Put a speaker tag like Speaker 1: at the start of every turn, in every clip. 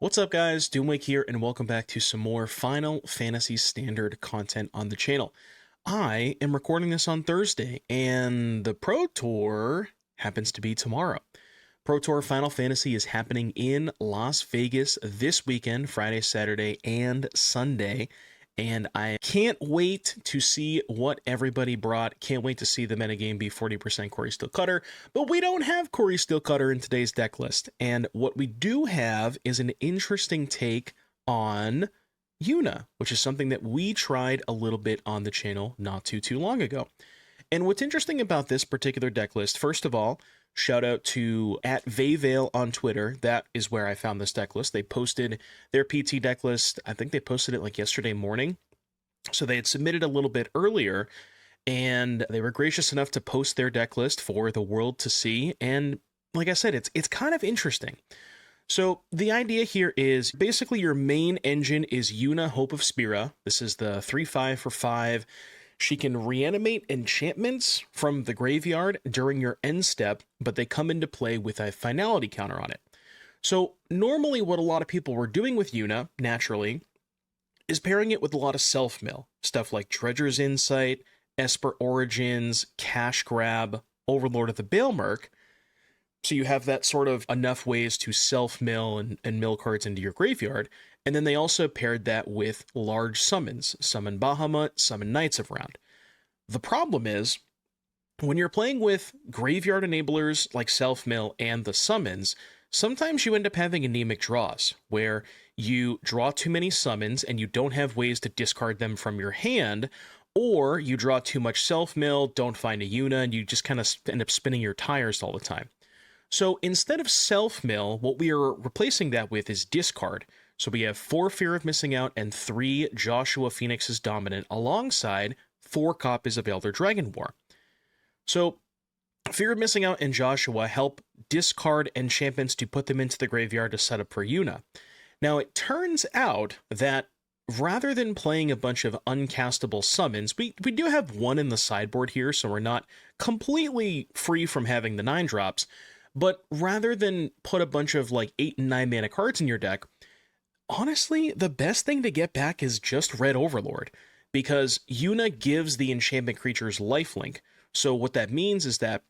Speaker 1: What's up guys, Doomwake here, and welcome back to some more Final Fantasy Standard content on the channel. I am recording this on Thursday, and the Pro Tour happens to be tomorrow. Pro Tour Final Fantasy is happening in Las Vegas this weekend, Friday, Saturday, and Sunday. And I can't wait to see what everybody brought. Can't wait to see the metagame be 40% Cori Steelcutter. But we don't have Cori Steelcutter in today's deck list. And what we do have is an interesting take on Yuna, which is something that we tried a little bit on the channel not too long ago. And what's interesting about this particular deck list, first of all, shout out to @Vayvale on Twitter. That is where I found this deck list. They posted their PT deck list. I think they posted it like yesterday morning. So they had submitted a little bit earlier, and they were gracious enough to post their deck list for the world to see. And like I said, it's kind of interesting. So the idea here is basically your main engine is Yuna, Hope of Spira. This is the 3/5 for 5. She can reanimate enchantments from the graveyard during your end step, but they come into play with a finality counter on it. So normally what a lot of people were doing with Yuna, naturally, is pairing it with a lot of self-mill. Stuff like Dredger's Insight, Esper Origins, Cash Grab, Overlord of the Baelmerk. So you have that sort of enough ways to self-mill and mill cards into your graveyard. And then they also paired that with large summons. Summon Bahamut, summon Knights of Round. The problem is, when you're playing with graveyard enablers like self-mill and the summons, sometimes you end up having anemic draws, where you draw too many summons and you don't have ways to discard them from your hand, or you draw too much self-mill, don't find a Yuna, and you just kind of end up spinning your tires all the time. So instead of self-mill, what we are replacing that with is discard. So we have 4 Fear of Missing Out and 3 Joshua Phoenix's Dominant alongside 4 copies of Elder Dragon War. So Fear of Missing Out and Joshua help discard enchantments to put them into the graveyard to set up for Yuna. Now it turns out that rather than playing a bunch of uncastable summons, we do have one in the sideboard here, so we're not completely free from having the 9 drops. But rather than put a bunch of like 8 and 9 mana cards in your deck, honestly, the best thing to get back is just Red Overlord, because Yuna gives the enchantment creatures lifelink. So what that means is that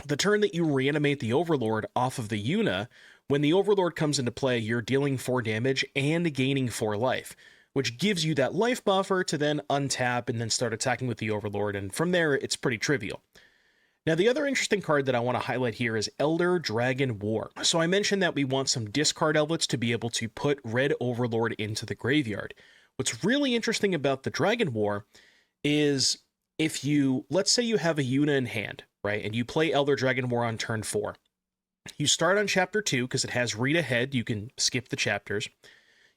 Speaker 1: the turn that you reanimate the Overlord off of the Yuna, when the Overlord comes into play, you're dealing 4 damage and gaining 4 life, which gives you that life buffer to then untap and then start attacking with the Overlord, and from there, it's pretty trivial. Now, the other interesting card that I want to highlight here is Elder Dragon War. So I mentioned that we want some discard elements to be able to put Red Overlord into the graveyard. What's really interesting about the Dragon War is if you, let's say you have a Yuna in hand, right, and you play Elder Dragon War on turn 4. You start on chapter 2 because it has read ahead, you can skip the chapters.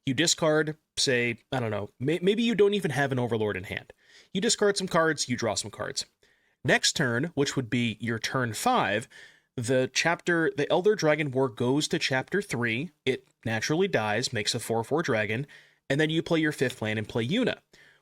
Speaker 1: You discard, say, I don't know, maybe you don't even have an Overlord in hand. You discard some cards, you draw some cards. Next turn, which would be your turn 5, the Elder Dragon War goes to chapter 3, it naturally dies, makes a 4/4 dragon, and then you play your 5th land and play Yuna.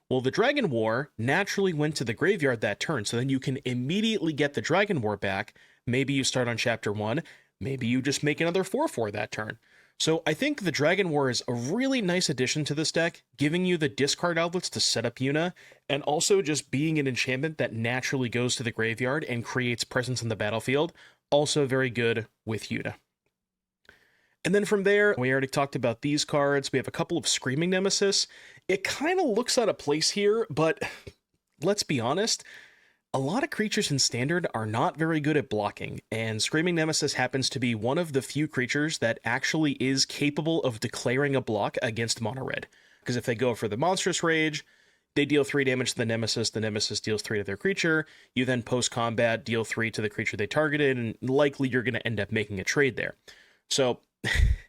Speaker 1: Well, the Dragon War naturally went to the graveyard that turn, so then you can immediately get the Dragon War back. Maybe you start on chapter 1, maybe you just make another 4/4 that turn. So I think the Dragon War is a really nice addition to this deck, giving you the discard outlets to set up Yuna, and also just being an enchantment that naturally goes to the graveyard and creates presence on the battlefield. Also very good with Yuna. And then from there, we already talked about these cards. We have a couple of Screaming Nemesis. It kind of looks out of place here, but let's be honest, a lot of creatures in Standard are not very good at blocking, and Screaming Nemesis happens to be one of the few creatures that actually is capable of declaring a block against mono red. Because if they go for the Monstrous Rage, they deal 3 damage to the Nemesis deals 3 to their creature, you then post-combat deal 3 to the creature they targeted, and likely you're going to end up making a trade there. So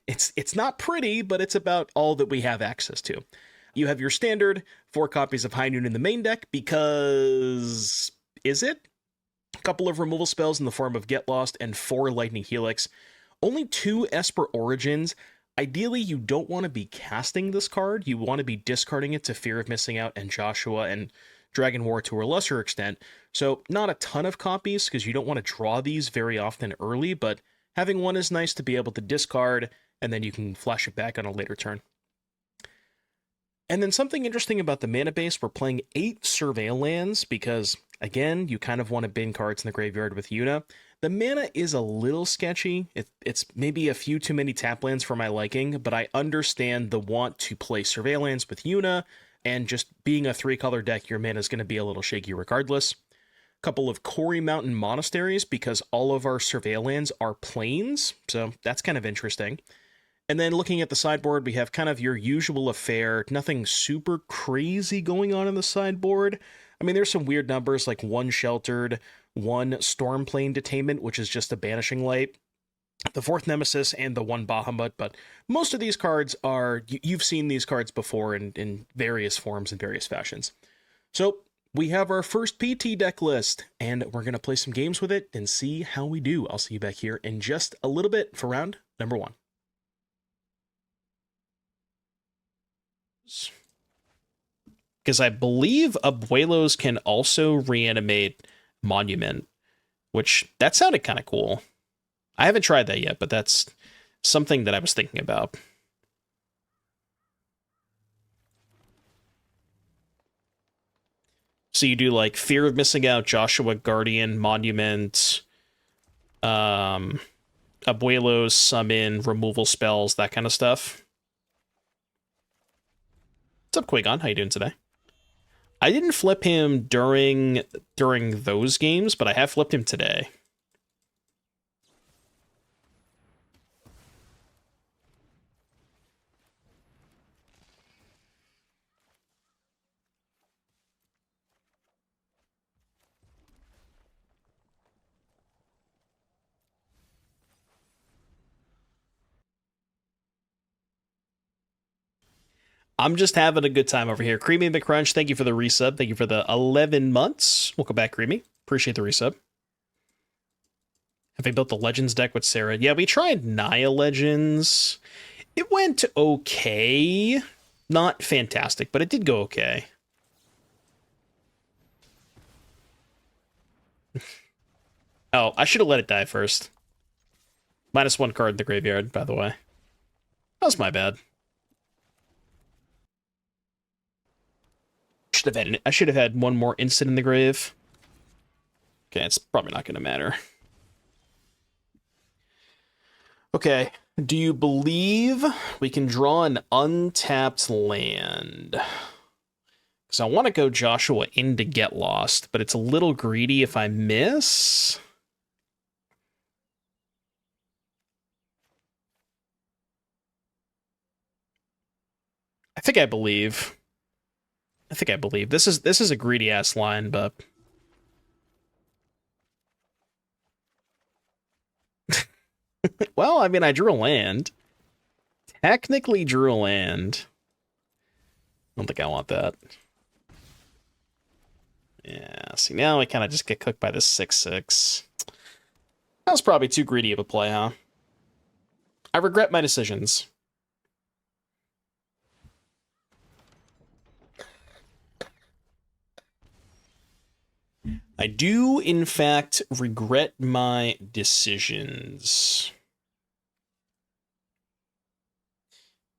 Speaker 1: it's not pretty, but it's about all that we have access to. You have your standard 4 copies of High Noon in the main deck because... is it? A couple of removal spells in the form of Get Lost and 4 Lightning Helix. Only 2 Esper Origins. Ideally, you don't want to be casting this card. You want to be discarding it to Fear of Missing Out and Joshua and Dragon War to a lesser extent. So not a ton of copies because you don't want to draw these very often early, but having one is nice to be able to discard, and then you can flash it back on a later turn. And then something interesting about the mana base, we're playing 8 Surveil lands because, again, you kind of want to bin cards in the graveyard with Yuna. The mana is a little sketchy. It's maybe a few too many tap lands for my liking, but I understand the want to play Surveil lands with Yuna, and just being a 3-color deck, your mana is going to be a little shaky regardless. Couple of Cori Mountain Monasteries because all of our Surveil lands are plains, so that's kind of interesting. And then looking at the sideboard, we have kind of your usual affair, nothing super crazy going on in the sideboard. I mean, there's some weird numbers like 1 Sheltered, 1 Stormplain Detainment, which is just a Banishing Light, the 4th Nemesis, and the 1 Bahamut, but most of these cards are, you've seen these cards before in various forms and various fashions. So we have our first PT deck list, and we're going to play some games with it and see how we do. I'll see you back here in just a little bit for round number 1. Because I believe Abuelos can also reanimate Monument, which that sounded kind of cool. I haven't tried that yet, but that's something that I was thinking about. So you do like Fear of Missing Out, Joshua Guardian, Monument, Abuelos, summon, removal spells, that kind of stuff. What's up, Qui-Gon? How you doing today? I didn't flip him during those games, but I have flipped him today. I'm just having a good time over here. Creamy McCrunch, thank you for the resub. Thank you for the 11 months. Welcome back, Creamy. Appreciate the resub. Have I built the Legends deck with Sarah? Yeah, we tried Naya Legends. It went okay. Not fantastic, but it did go okay. Oh, I should have let it die first. -1 card in the graveyard, by the way. That was my bad. I should have had one more instant in the grave. Okay, it's probably not going to matter. Okay, do you believe we can draw an untapped land? Because I want to go Joshua in to get lost, but it's a little greedy if I miss. I think I believe. This is a greedy ass line, but well, I mean, I drew a land. Technically drew a land. I don't think I want that. Yeah, see, now I kind of just get cooked by this 6/6. That was probably too greedy of a play, huh? I regret my decisions. I do, in fact, regret my decisions.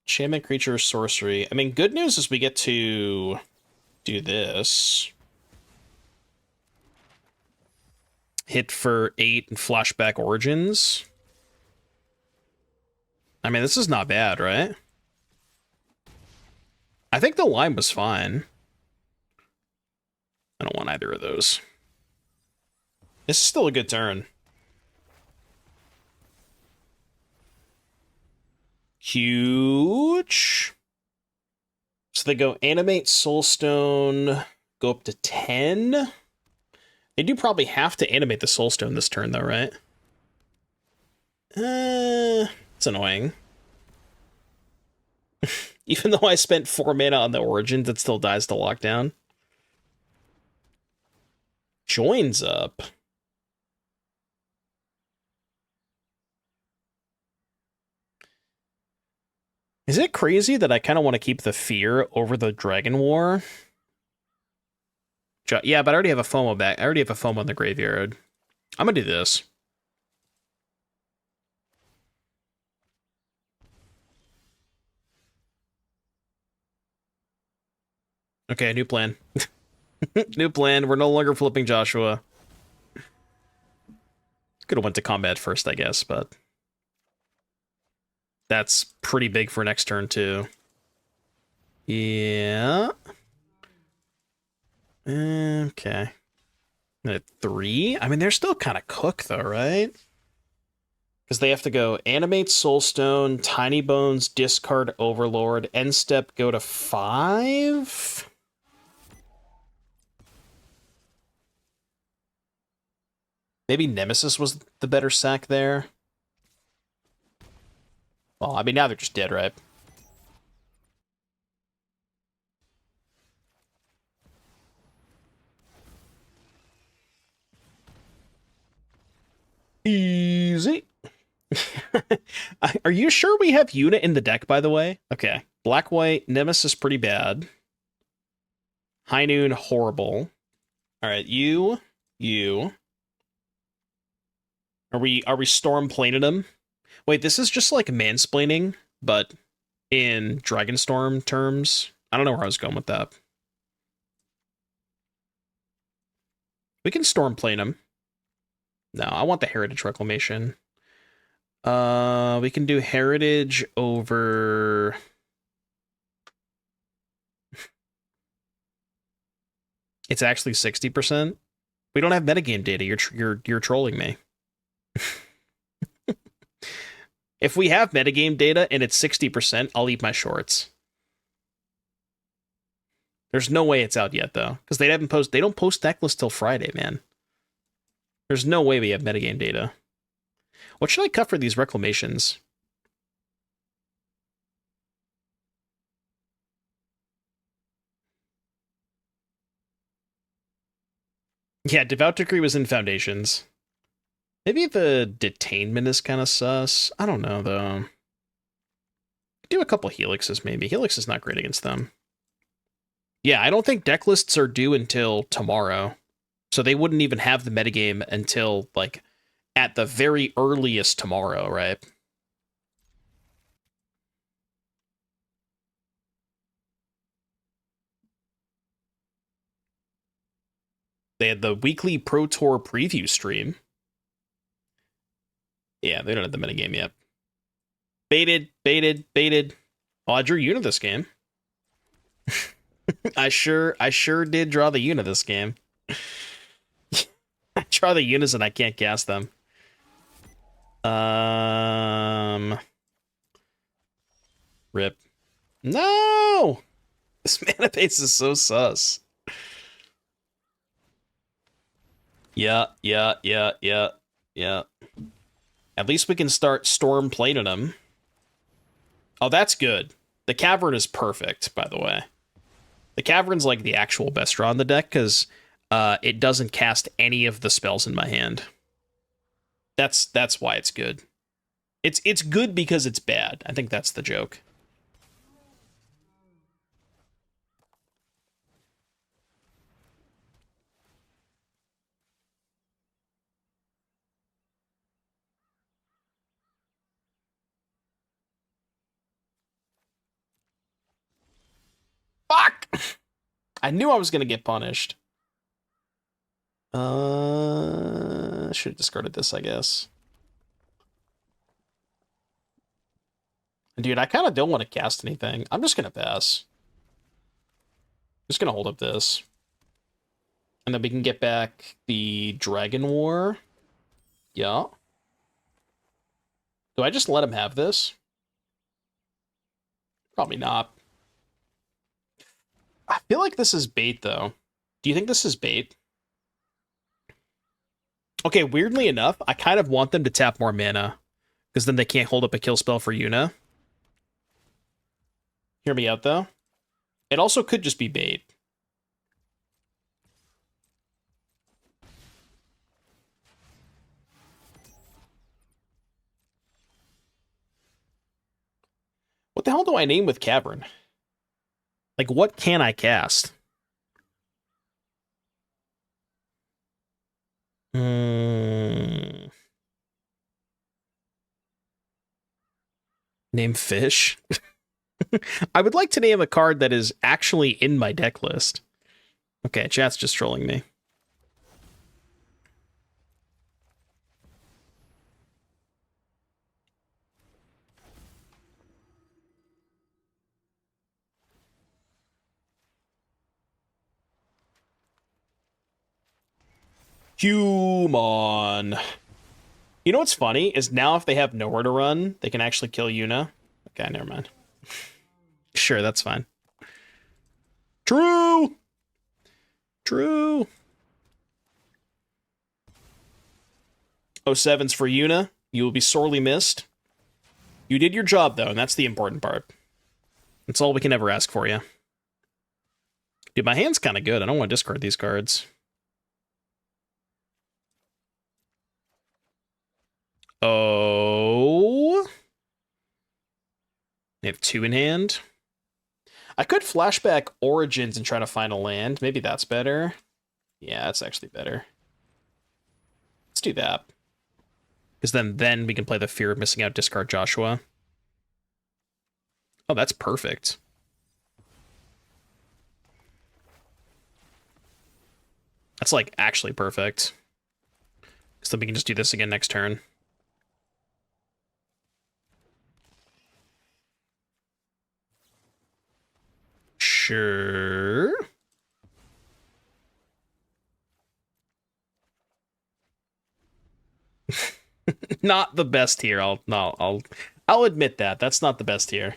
Speaker 1: Enchantment, creature, sorcery. I mean, good news is we get to do this. Hit for 8 and flashback Origins. I mean, this is not bad, right? I think the line was fine. I don't want either of those. This is still a good turn. Huge. So they go Animate, Soulstone, go up to 10. They do probably have to animate the Soulstone this turn, though, right? It's annoying. Even though I spent 4 mana on the Origins, it still dies to lockdown. Joins up. Is it crazy that I kind of want to keep the Fear over the Dragon War? Yeah, but I already have a FOMO back. I already have a FOMO in the graveyard. I'm gonna do this. Okay, new plan. New plan. We're no longer flipping Joshua. Could have went to combat first, I guess, but that's pretty big for next turn, too. Yeah. Okay. At 3? I mean, they're still kind of cooked, though, right? Because they have to go Animate Soulstone, Tiny Bones, discard Overlord, end step go to 5? Maybe Nemesis was the better sack there. Well, I mean, now they're just dead, right? Easy. Are you sure we have Yuna in the deck, by the way? Okay. Black-white, Nemesis pretty bad. High Noon, horrible. Alright, you. Are we Stormplaining them? Wait, this is just like mansplaining, but in Dragonstorm terms. I don't know where I was going with that. We can Stormplane them. No, I want the Heritage Reclamation. We can do Heritage over... It's actually 60%. We don't have metagame data. You're trolling me. If we have metagame data and it's 60%, I'll eat my shorts. There's no way it's out yet, though, because they don't post Decklist till Friday, man. There's no way we have metagame data. What should I cut for these reclamations? Yeah, Devout Decree was in Foundations. Maybe the Detainment is kind of sus. I don't know, though. Do a couple Helixes, maybe. Helix is not great against them. Yeah, I don't think deck lists are due until tomorrow. So they wouldn't even have the metagame until, like, at the very earliest tomorrow, right? They had the weekly Pro Tour preview stream. Yeah, they don't have the metagame yet. Baited. Oh, I drew Yuna this game. I sure did draw the Yuna this game. I draw the Yunas and I can't cast them. Rip. No! This mana base is so sus. Yeah. At least we can start Stormplaning them. Oh, that's good. The Cavern is perfect, by the way. The Cavern's like the actual best draw in the deck, because it doesn't cast any of the spells in my hand. That's why it's good. It's good because it's bad. I think that's the joke. Fuck! I knew I was gonna get punished. Should have discarded this, I guess. Dude, I kind of don't want to cast anything. I'm just gonna pass. Just gonna hold up this. And then we can get back the Dragon War. Yeah. Do I just let him have this? Probably not. I feel like this is bait, though. Do you think this is bait? Okay, weirdly enough, I kind of want them to tap more mana, because then they can't hold up a kill spell for Yuna. Hear me out, though. It also could just be bait. What the hell do I name with Cavern? Like, what can I cast? Name fish? I would like to name a card that is actually in my deck list. Okay, chat's just trolling me. Human. You know what's funny is now if they have nowhere to run, they can actually kill Yuna. Okay, never mind. Sure, that's fine. True. True. 07's for Yuna. You will be sorely missed. You did your job, though, and that's the important part. That's all we can ever ask for you. Dude, my hand's kind of good. I don't want to discard these cards. Oh. They have 2 in hand. I could flashback Origins and try to find a land. Maybe that's better. Yeah, that's actually better. Let's do that. Because then we can play the Fear of Missing Out, discard Joshua. Oh, that's perfect. That's, like, actually perfect. Because then we can just do this again next turn. Sure. Not the best here. I'll admit that. That's not the best here.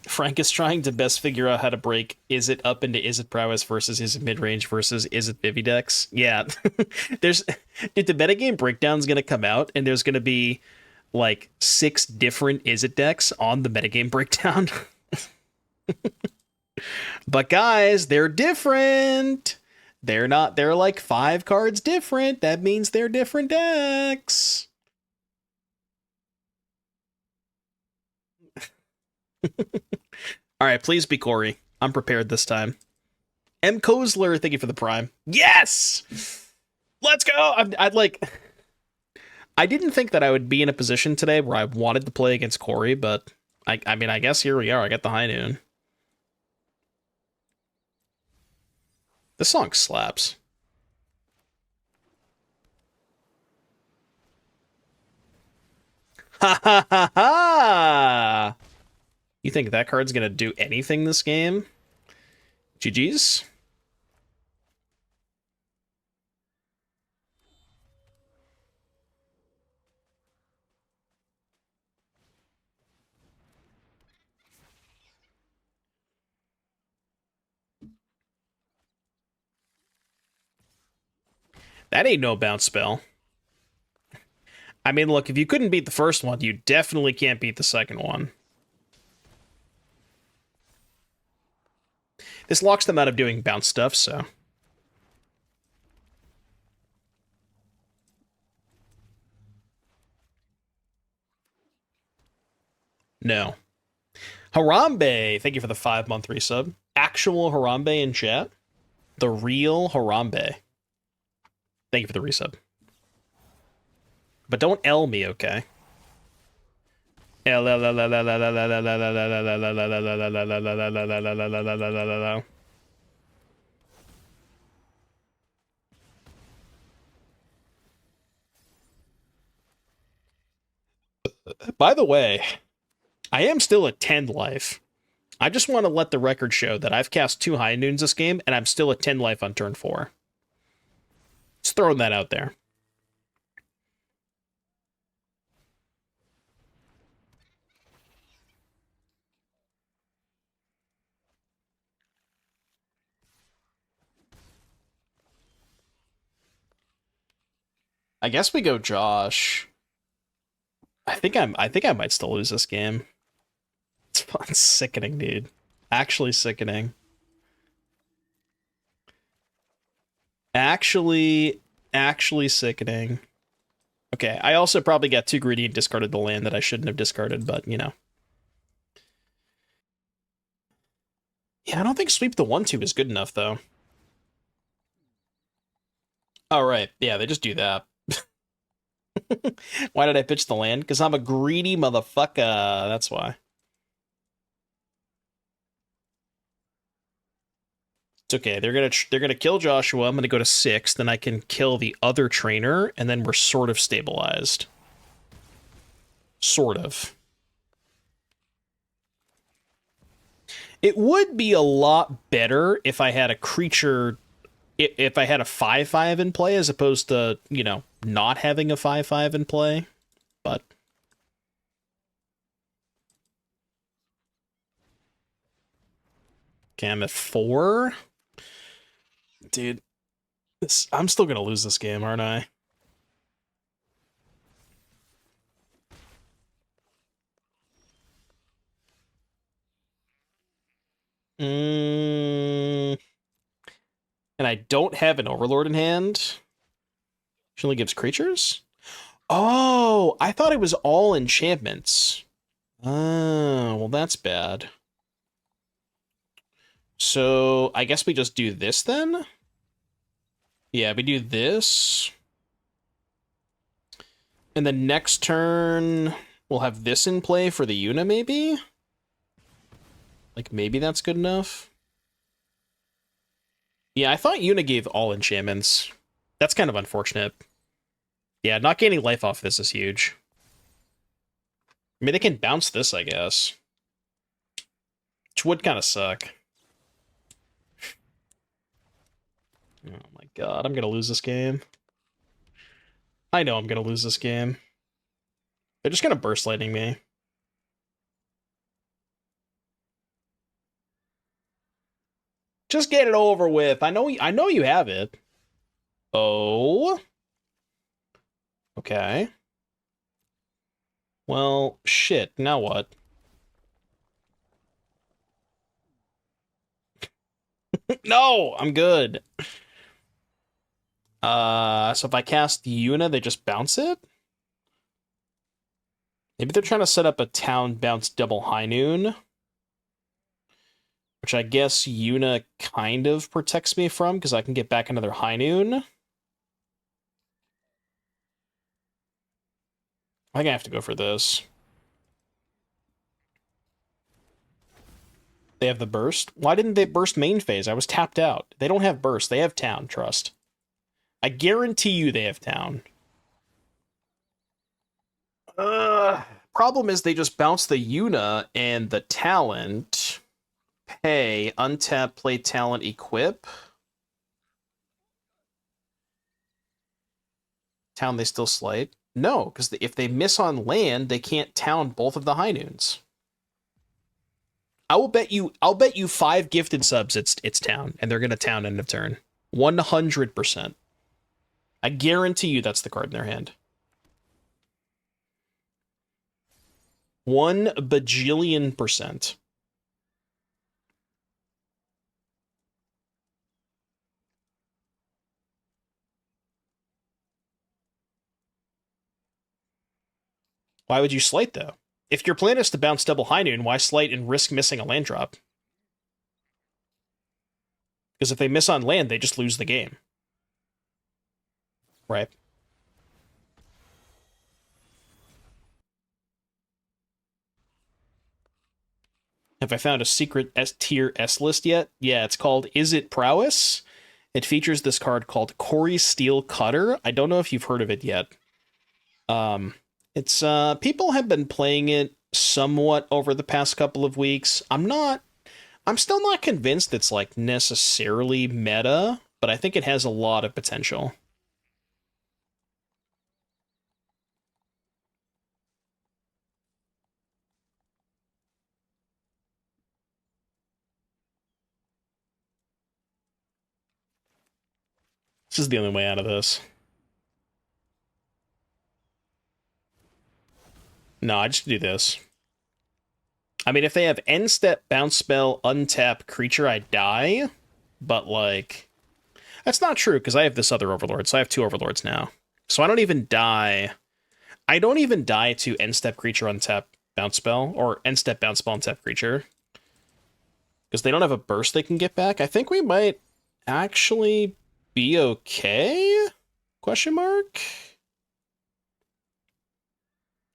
Speaker 1: Frank is trying to best figure out how to break is it up into is it prowess versus is it mid-range versus is it Vivi decks. Yeah. Dude, the metagame breakdown's gonna come out and there's gonna be like 6 different is it decks on the metagame breakdown. But guys, they're different. They're like 5 cards different. That means they're different decks. All right, please be Cori. I'm prepared this time. M. Kozler, thank you for the prime. Yes! Let's go! I didn't think that I would be in a position today where I wanted to play against Cori, but I mean, I guess here we are. I got the high noon. This song slaps. Ha ha ha ha! You think that card's gonna do anything this game? GG's. That ain't no bounce spell. I mean, look, if you couldn't beat the first one, you definitely can't beat the second one. This locks them out of doing bounce stuff, so... No. Harambe, thank you for the 5-month resub. Actual Harambe in chat. The real Harambe. Thank you for the resub. But don't L me, okay? By the way, I am still at 10 life. I just want to let the record show that I've cast 2 high noons this game, and I'm still at 10 life on turn 4. Just throwing that out there. I guess we go Josh. I think I might still lose this game. It's sickening, dude. Actually sickening. Actually sickening. Okay, I also probably got too greedy and discarded the land that I shouldn't have discarded, but, you know. Yeah, I don't think sweep the 1/2 is good enough, though. Oh, right. Yeah, they just do that. Why did I pitch the land? Because I'm a greedy motherfucker. That's why. It's okay. They're gonna kill Joshua. I'm gonna go to 6. Then I can kill the other trainer, and then we're sort of stabilized. Sort of. It would be a lot better if I had a creature, if I had a 5/5 in play as opposed to, you know, not having a 5/5 in play. But okay, I'm at 4. Dude, I'm still gonna lose this game, aren't I? And I don't have an Overlord in hand. She only gives creatures? Oh, I thought it was all enchantments. Oh, well, that's bad. So, I guess we just do this then? Yeah, we do this. And then next turn, we'll have this in play for the Yuna, maybe? Like, maybe that's good enough? Yeah, I thought Yuna gave all enchantments. That's kind of unfortunate. Yeah, not gaining life off this is huge. I mean, they can bounce this, I guess. Which would kind of suck. Oh my god, I'm gonna lose this game. I know I'm gonna lose this game. They're just gonna burst lightning me. Just get it over with. I know you have it. Oh. Okay. Well, shit. Now what? No, I'm good. So if I cast Yuna, they just bounce it? Maybe they're trying to set up a town bounce double high noon. Which I guess Yuna kind of protects me from, because I can get back another high noon. I think I have to go for this. They have the burst? Why didn't they burst main phase? I was tapped out. They don't have burst. They have town, trust. I guarantee you they have town. Problem is they just bounce the Yuna and the talent. Pay, untap, play talent, equip. Town they still slight? No, because if they miss on land, they can't town both of the high noons. I'll bet you 5 gifted subs it's town, and they're gonna town end of turn. 100%. I guarantee you that's the card in their hand. 1 bajillion%. Why would you slight, though? If your plan is to bounce double high noon, why slight and risk missing a land drop? Because if they miss on land, they just lose the game. Right. Have I found a secret S-tier S-list yet? Yeah, it's called Is It Prowess? It features this card called Cori Steel Cutter. I don't know if you've heard of it yet. It's people have been playing it somewhat over the past couple of weeks. I'm still not convinced it's like necessarily meta, but I think it has a lot of potential. This is the only way out of this. No, I just do this. I mean, if they have end step, bounce spell, untap, creature, I die. But, like, that's not true, because I have this other Overlord, so I have 2 Overlords now. So I don't even die. I don't even die to end step, creature, untap, bounce spell, or end step, bounce spell, untap, creature. Because they don't have a burst they can get back. I think we might actually be okay? Question mark?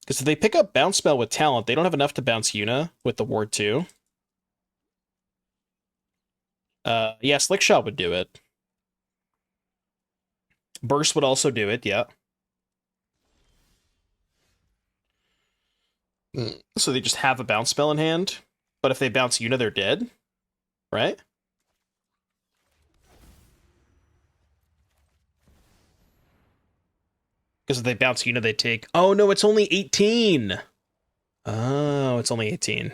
Speaker 1: Because if they pick up Bounce Spell with Talent, they don't have enough to bounce Yuna with the Ward 2. Yeah, Slick Shot would do it. Burst would also do it, yeah. So they just have a Bounce Spell in hand, but if they bounce Yuna, they're dead, right? Because if they bounce Yuna, they take... Oh, no, it's only 18! Oh, it's only 18.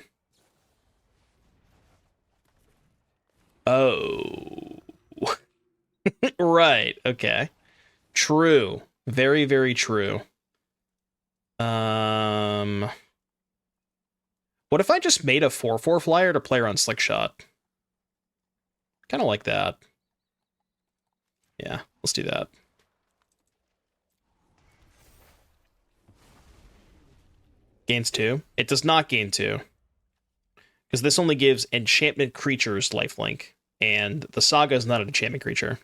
Speaker 1: Oh. Right, okay. True. Very, very true. What if I just made a 4/4 flyer to play around Slick Shot? Kind of like that. Yeah, let's do that. Gains 2? It does not gain 2. Because this only gives enchantment creatures lifelink. And the Saga is not an enchantment creature.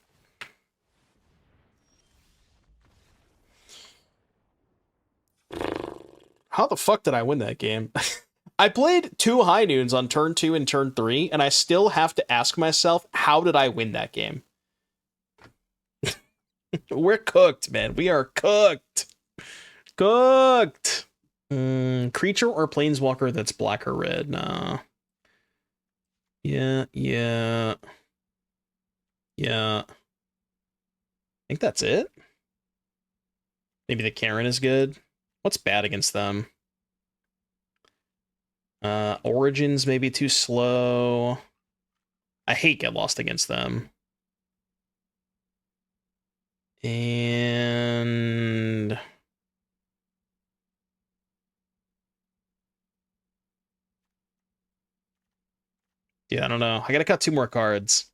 Speaker 1: How the fuck did I win that game? I played 2 High Noons on turn 2 and turn 3, and I still have to ask myself, how did I win that game? We're cooked, man. We are cooked. Cooked. Creature or planeswalker that's black or red? Nah. Yeah. I think that's it. Maybe the Karen is good. What's bad against them? Origins may be too slow. I hate Get Lost against them. And... yeah, I don't know. I gotta cut 2 more cards.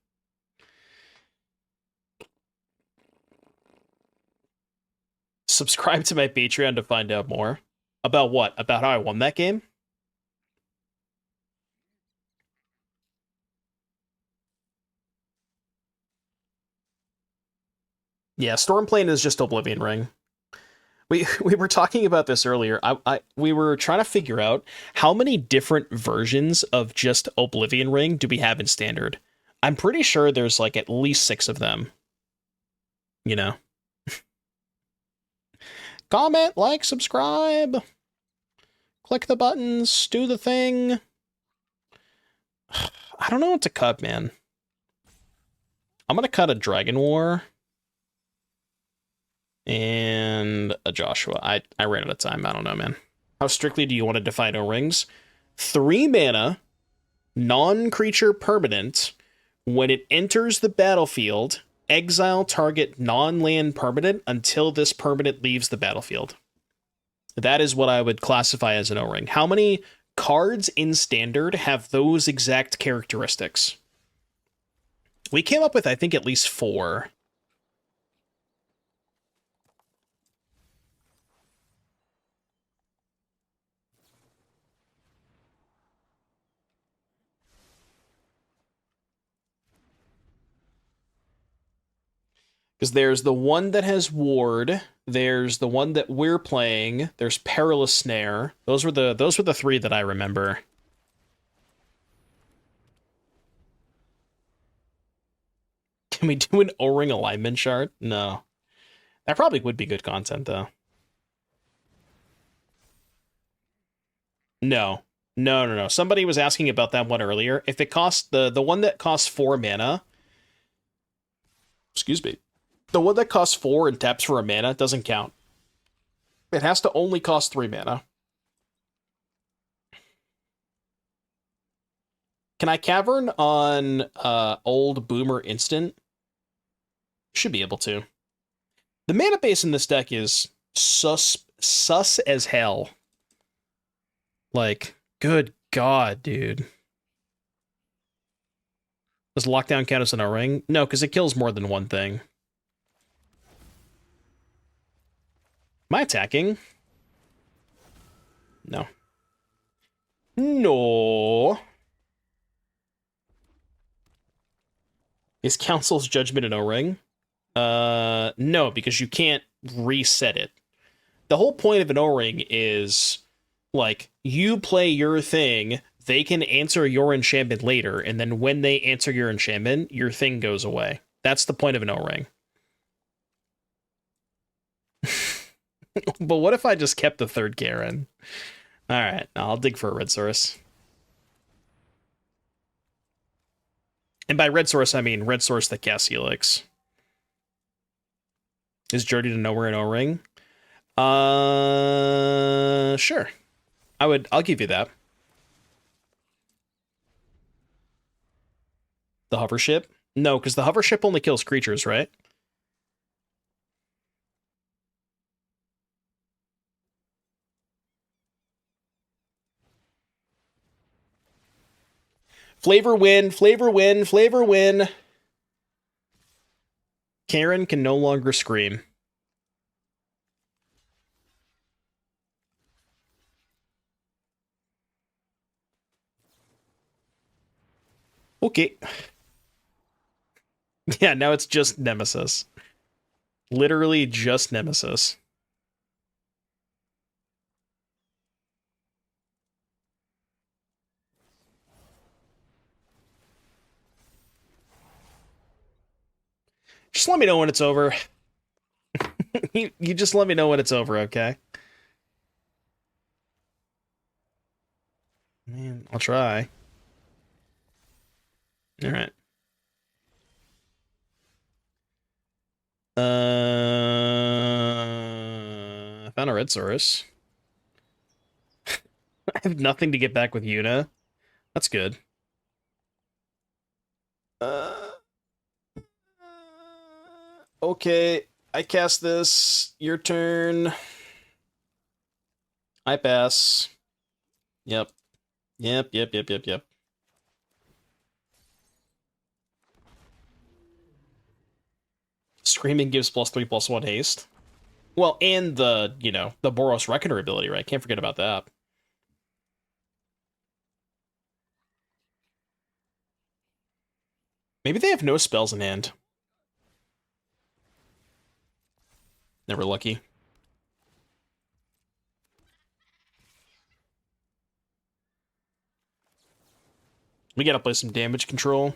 Speaker 1: Subscribe to my Patreon to find out more. About what? About how I won that game? Yeah, Stormplain is just Oblivion Ring. We were talking about this earlier. We were trying to figure out how many different versions of just Oblivion Ring do we have in Standard. I'm pretty sure there's like at least 6 of them. You know? Comment, like, subscribe. Click the buttons, do the thing. I don't know what to cut, man. I'm gonna cut a Dragon War. And a Joshua. I ran out of time. I don't know, man. How strictly do you want to define O-Rings? 3 mana, non-creature permanent. When it enters the battlefield, exile target non-land permanent until this permanent leaves the battlefield. That is what I would classify as an O-Ring. How many cards in Standard have those exact characteristics? We came up with, I think, at least 4. Because there's the one that has Ward, there's the one that we're playing, there's Perilous Snare. Those were the 3 that I remember. Can we do an O-Ring alignment chart? No. That probably would be good content, though. No. No. Somebody was asking about that one earlier. If it costs the one that costs 4 mana. Excuse me. The one that costs 4 and taps for a mana doesn't count. It has to only cost 3 mana. Can I Cavern on old Boomer instant? Should be able to. The mana base in this deck is sus as hell. Like, good god, dude. Does Lockdown count as an O-Ring? No, because it kills more than one thing. Am I attacking? No. No. Is Council's Judgment an O-Ring? No, because you can't reset it. The whole point of an O-ring is, like, you play your thing, they can answer your enchantment later, and then when they answer your enchantment, your thing goes away. That's the point of an O-ring. But what if I just kept the third Garen? Alright, I'll dig for a red source. And by red source, I mean red source that casts Helix. Is Journey to Nowhere an O-ring? Sure. I'll give you that. The hover ship? No, because the hover ship only kills creatures, right? Flavor win, flavor win, flavor win. Karen can no longer scream. Okay. Yeah, now it's just Nemesis. Literally just Nemesis. Just let me know when it's over. You just let me know when it's over, okay? Man, I'll try. Alright. I found a red source. I have nothing to get back with Yuna. That's good. Okay, I cast this. Your turn. I pass. Yep. Yep. Screaming gives +3/+1 haste. Well, and the, the Boros Reckoner ability, right? Can't forget about that. Maybe they have no spells in hand. Never lucky. We gotta play some damage control.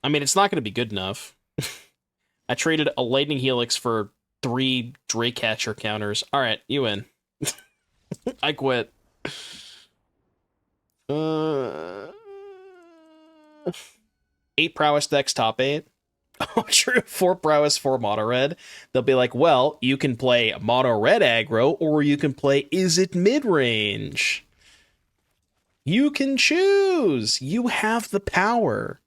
Speaker 1: I mean, it's not gonna be good enough. I traded a Lightning Helix for 3 Draycatcher counters. Alright, you win. I quit. 8 prowess decks, top 8. Oh, true. 4 prowess, 4 mono red. They'll be like, well, you can play mono red aggro, or you can play is it mid range? You can choose. You have the power.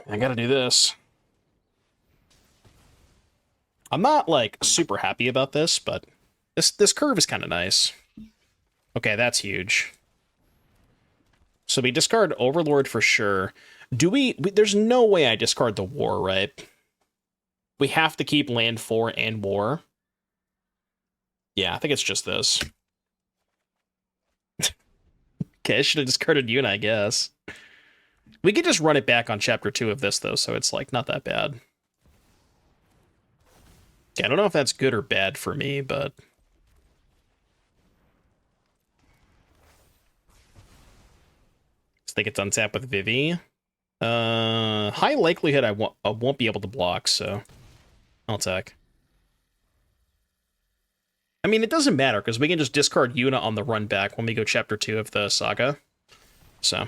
Speaker 1: I gotta do this. I'm not, like, super happy about this, but this curve is kind of nice. Okay, that's huge. So we discard Overlord for sure. There's no way I discard the War, right? We have to keep land 4 and War. Yeah, I think it's just this. Okay, I should have discarded Yuna, I guess. We could just run it back on chapter 2 of this, though, so it's, like, not that bad. Yeah, I don't know if that's good or bad for me, but... I think it's untapped with Vivi. High likelihood I won't be able to block, so... I'll attack. I mean, it doesn't matter, because we can just discard Yuna on the run back when we go chapter 2 of the saga. So...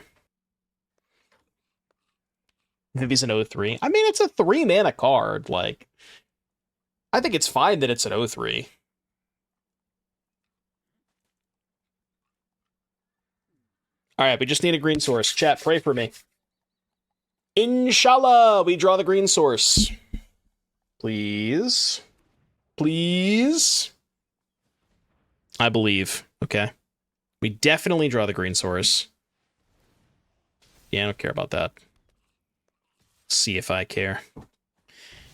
Speaker 1: Vivi's an 0/3. I mean, it's a 3-mana card, like... I think it's fine that it's an 0/3. Alright, we just need a green source. Chat, pray for me. Inshallah, we draw the green source. Please. Please. I believe. Okay. We definitely draw the green source. Yeah, I don't care about that. See if I care.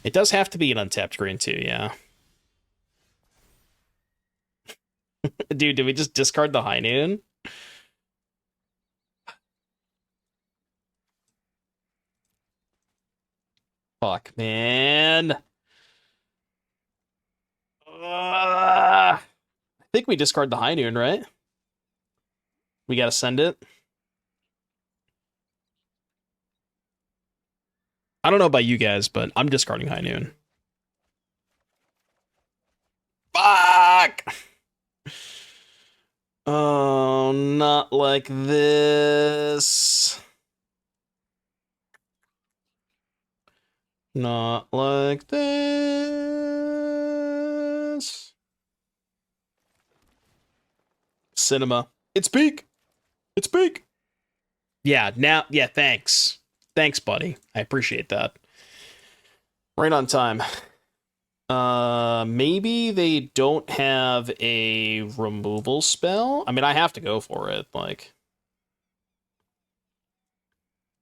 Speaker 1: It does have to be an untapped green too, yeah. Dude, did we just discard the High Noon? Fuck, man. I think we discard the High Noon, right? We gotta send it. I don't know about you guys, but I'm discarding High Noon. Fuck! Oh, not like this. Not like this. Cinema. It's peak. It's peak. Yeah, now, yeah, thanks. Thanks, buddy. I appreciate that. Right on time. Maybe they don't have a removal spell. I mean, I have to go for it. Like,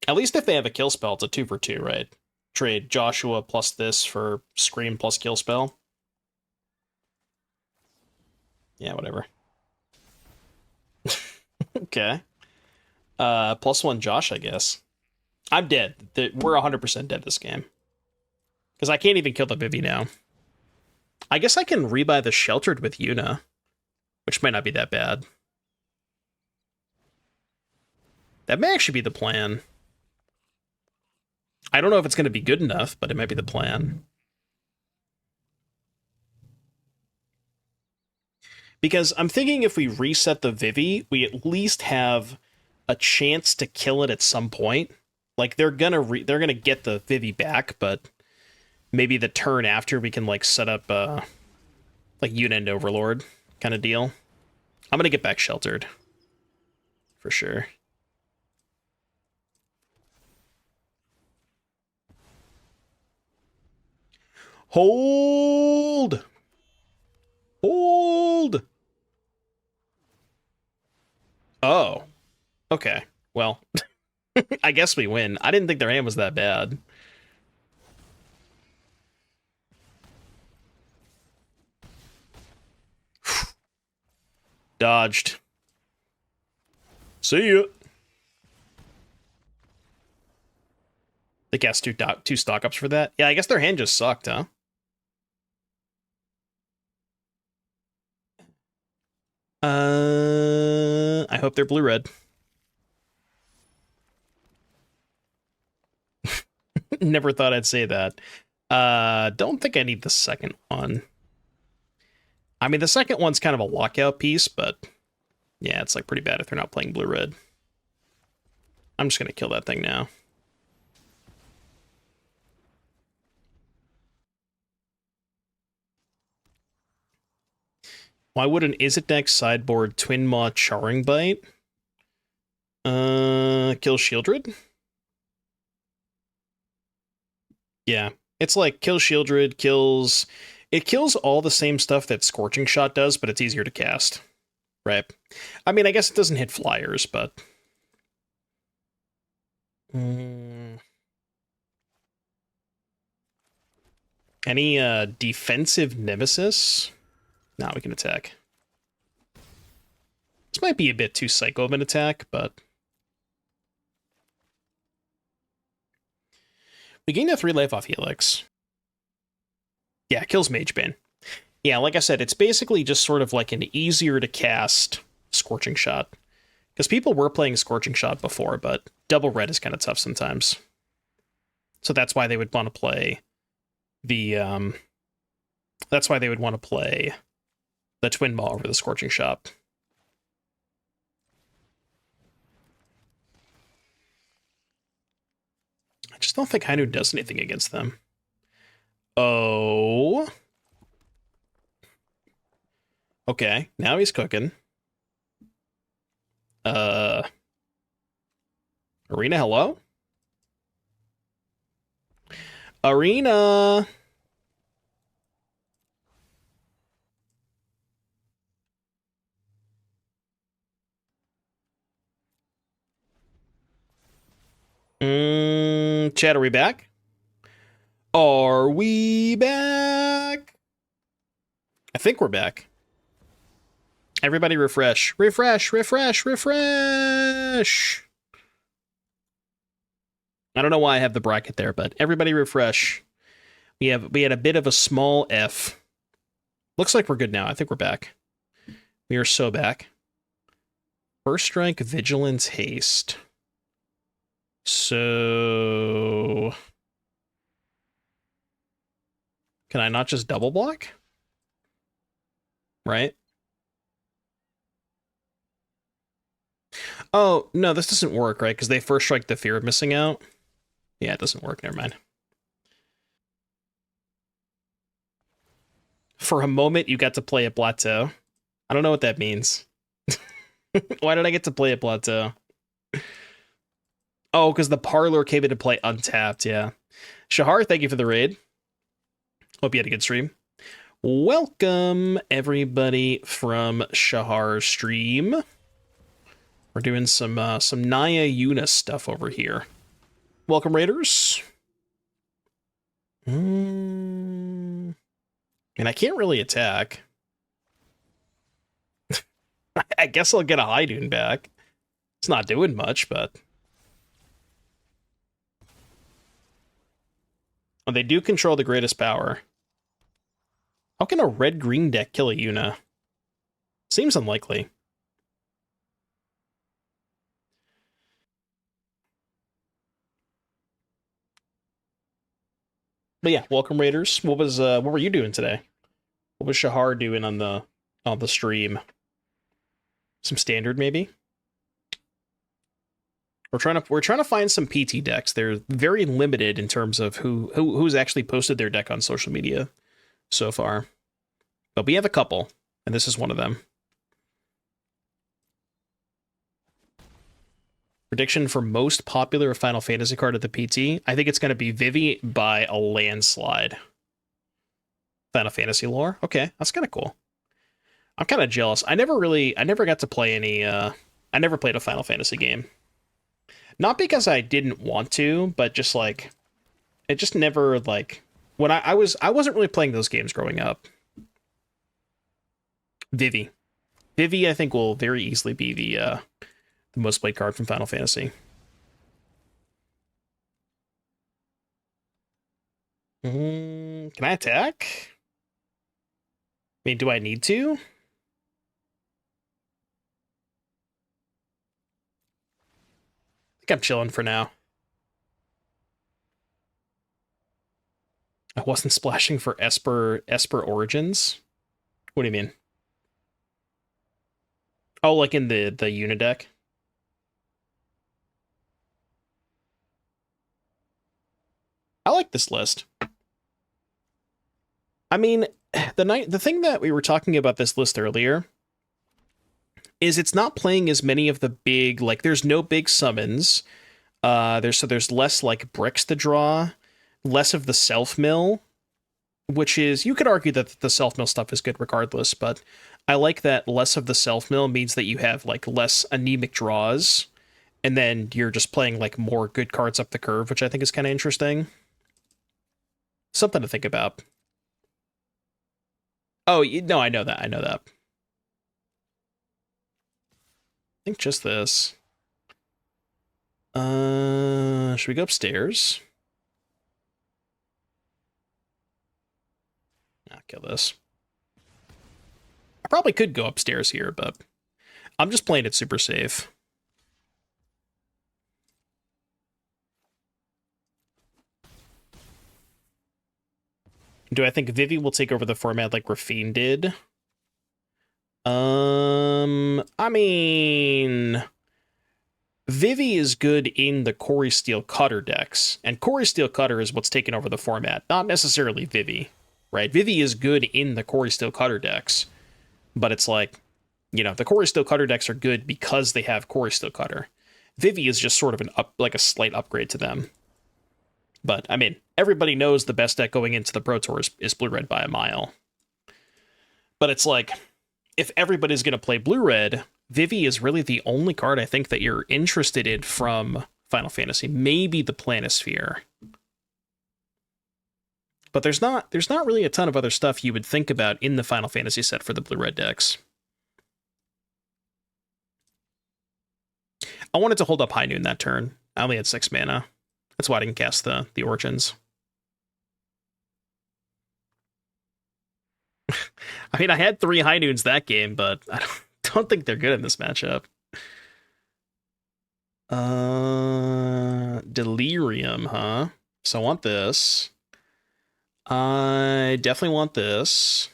Speaker 1: at least if they have a kill spell, it's a 2 for 2, right? Trade Joshua plus this for Scream plus kill spell. Yeah, whatever. Okay. +1 Josh, I guess. I'm dead. We're 100% dead this game. Because I can't even kill the Vivi now. I guess I can rebuy the Sheltered with Yuna, which might not be that bad. That may actually be the plan. I don't know if it's going to be good enough, but it might be the plan. Because I'm thinking if we reset the Vivi, we at least have a chance to kill it at some point. Like, they're gonna get the Vivi back, but maybe the turn after we can, like, set up, like, Yuna and Overlord kind of deal. I'm gonna get back Sheltered. For sure. Hold! Hold! Oh. Okay. Well, I guess we win. I didn't think their hand was that bad. Dodged. See ya. They cast two stock ups for that? Yeah, I guess their hand just sucked, huh? I hope they're blue-red. Never thought I'd say that. Don't think I need the second one. I mean, the second one's kind of a lockout piece, but yeah, it's like pretty bad if they're not playing blue-red. I'm just gonna kill that thing now. Why would an Izzet deck sideboard Twin Maw Charring Bite? Kill Shieldred? Yeah. It's like kill Shieldred, kills... It kills all the same stuff that Scorching Shot does, but it's easier to cast. Right? I mean, I guess it doesn't hit flyers, but... Any defensive Nemesis? Nah, we can attack. This might be a bit too psycho of an attack, but... We gained a 3 life off Helix. Yeah, kills Magebane. Yeah, like I said, it's basically just sort of like an easier to cast Scorching Shot. Because people were playing Scorching Shot before, but double red is kind of tough sometimes. So that's why they would want to play the, that's why they would want to play the Twin Maw over the Scorching Shot. I just don't think Hainu does anything against them. Oh. Okay, now he's cooking. Arena, hello? Arena. Chat, are we back? Are we back? I think we're back. Everybody refresh. Refresh, refresh, refresh. I don't know why I have the bracket there, but everybody refresh. We had a bit of a small F. Looks like we're good now. I think we're back. We are so back. First strike, vigilance, haste. So can I not just double block? Right? Oh, no, this doesn't work, right? Because they first strike the fear of missing out. Yeah, it doesn't work. Never mind. For a moment, you got to play a plateau. I don't know what that means. Why did I get to play a plateau? Oh, because the parlor came into play untapped, yeah. Shahar, thank you for the raid. Hope you had a good stream. Welcome, everybody, from Shahar's stream. We're doing some Naya Yuna stuff over here. Welcome, Raiders. And I can't really attack. I guess I'll get a High Dune back. It's not doing much, but... Oh, they do control the greatest power. How can a red-green deck kill a Yuna? Seems unlikely. But yeah, welcome, Raiders. What were you doing today? What was Shahar doing on the stream? Some standard, maybe? We're trying to find some PT decks. They're very limited in terms of who's actually posted their deck on social media so far. But we have a couple, and this is one of them. Prediction for most popular Final Fantasy card at the PT. I think it's going to be Vivi by a landslide. Final Fantasy lore. Okay, that's kind of cool. I'm kind of jealous. I never got to play any. I never played a Final Fantasy game. Not because I didn't want to, but just like, it just never like when I wasn't really playing those games growing up. Vivi, I think will very easily be the most played card from Final Fantasy. Can I attack? I mean, do I need to? I think I'm chilling for now. I wasn't splashing for Esper Origins. What do you mean? Oh, like in the Yuna deck? I like this list. I mean, the thing that we were talking about this list earlier is it's not playing as many of the big, like, there's no big summons. There's less like bricks to draw, less of the self-mill, which is, you could argue that the self-mill stuff is good regardless, but I like that less of the self-mill means that you have like less anemic draws, and then you're just playing like more good cards up the curve, which I think is kind of interesting. Something to think about. Oh, no, I know that. I think just this. Should we go upstairs? I'll kill this. I probably could go upstairs here, but I'm just playing it super safe. Do I think Vivi will take over the format like Rafine did? I mean, Vivi is good in the Cori Steel Cutter decks, and Cori Steel Cutter is what's taken over the format, not necessarily Vivi, right? Vivi is good in the Cori Steel Cutter decks, but it's like, you know, the Cori Steel Cutter decks are good because they have Cori Steel Cutter. Vivi is just sort of a slight upgrade to them. But, I mean, everybody knows the best deck going into the Pro Tour is blue-red by a mile. But it's like, if everybody's going to play blue-red, Vivi is really the only card I think that you're interested in from Final Fantasy. Maybe the Planisphere. But there's not really a ton of other stuff you would think about in the Final Fantasy set for the blue-red decks. I wanted to hold up High Noon that turn. I only had 6 mana. That's why I didn't cast the Origins. I mean, I had 3 High Noons that game, but I don't think they're good in this matchup. Delirium, huh? So I want this. I definitely want this.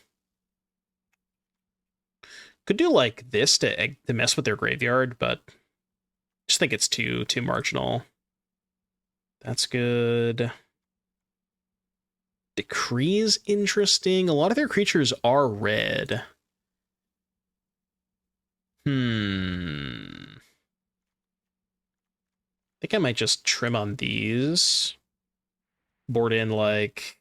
Speaker 1: Could do like this to mess with their graveyard, but I just think it's too marginal. That's good. Decree is interesting. A lot of their creatures are red. I think I might just trim on these. Board in like...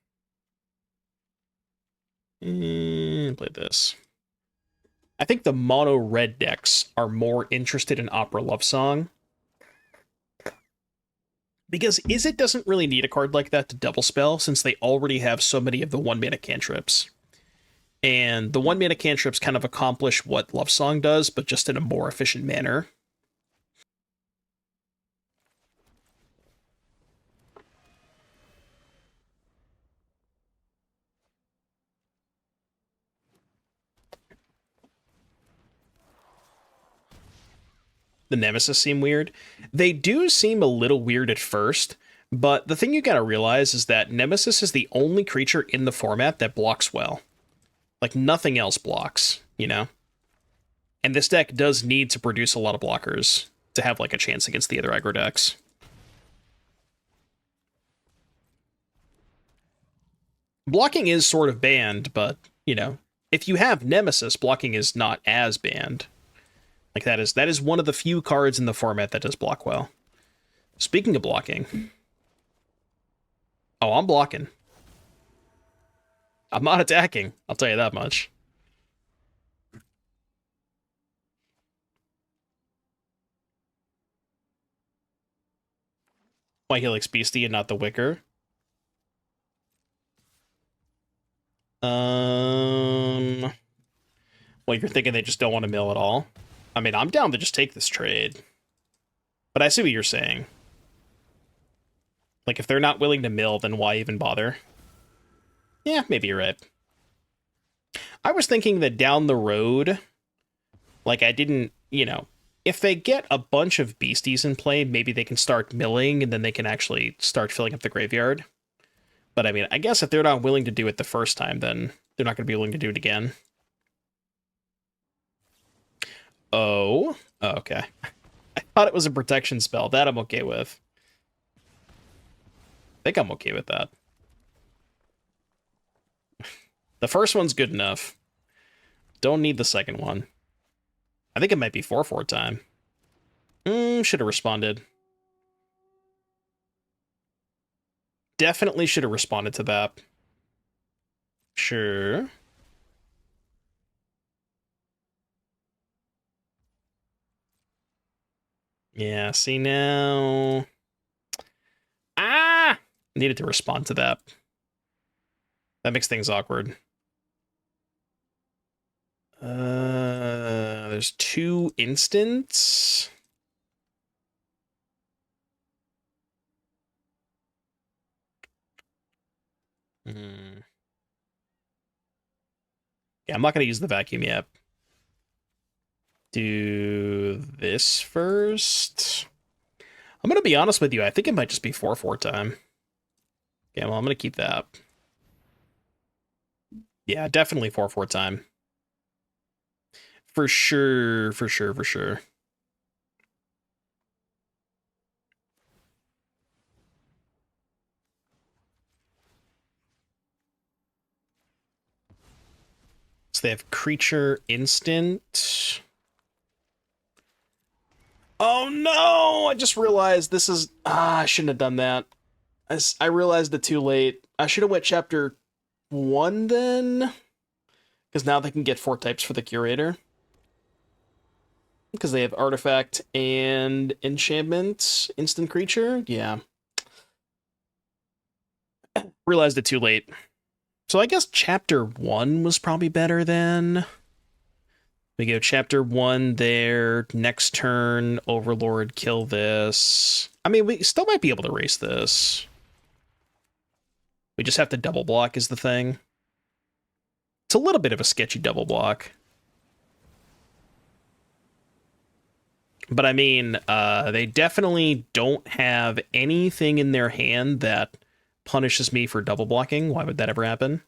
Speaker 1: play this. I think the mono red decks are more interested in Opera Love Song. Because Izzet doesn't really need a card like that to double spell, since they already have so many of the 1-mana cantrips. And the 1-mana cantrips kind of accomplish what Love Song does, but just in a more efficient manner. The Nemesis seem weird. They do seem a little weird at first, but the thing you gotta realize is that Nemesis is the only creature in the format that blocks well. Like, nothing else blocks, you know? And this deck does need to produce a lot of blockers to have, like, a chance against the other aggro decks. Blocking is sort of banned, but, you know, if you have Nemesis, blocking is not as banned. Like, that is one of the few cards in the format that does block well. Speaking of blocking... Oh, I'm blocking. I'm not attacking, I'll tell you that much. Why Helix Beastie and not the Wicker? Well, you're thinking they just don't want to mill at all? I mean, I'm down to just take this trade. But I see what you're saying. Like, if they're not willing to mill, then why even bother? Yeah, maybe you're right. I was thinking that down the road, like, I didn't, you know, if they get a bunch of beasties in play, maybe they can start milling, and then they can actually start filling up the graveyard. But, I mean, I guess if they're not willing to do it the first time, then they're not going to be willing to do it again. Oh, okay. I thought it was a protection spell. That I'm okay with. I think I'm okay with that. The first one's good enough. Don't need the second one. I think it might be 4/4 time. Should have responded. Definitely should have responded to that. Sure. Yeah, see now... Ah! Needed to respond to that. That makes things awkward. There's 2 instants. Yeah, I'm not going to use the vacuum yet. Do this first. I'm going to be honest with you. I think it might just be 4/4 time. Yeah, well, I'm going to keep that. Yeah, definitely 4/4 time. For sure, for sure, for sure. So they have creature instant. Oh no! I just realized this is... I shouldn't have done that. I realized it too late. I should have went chapter 1 then, because now they can get 4 types for the curator. Because they have artifact and enchantment, instant creature. Yeah. Realized it too late. So I guess chapter 1 was probably better then. We go chapter 1 there. Next turn, Overlord, kill this. I mean, we still might be able to race this. We just have to double block is the thing. It's a little bit of a sketchy double block. But I mean, they definitely don't have anything in their hand that punishes me for double blocking. Why would that ever happen?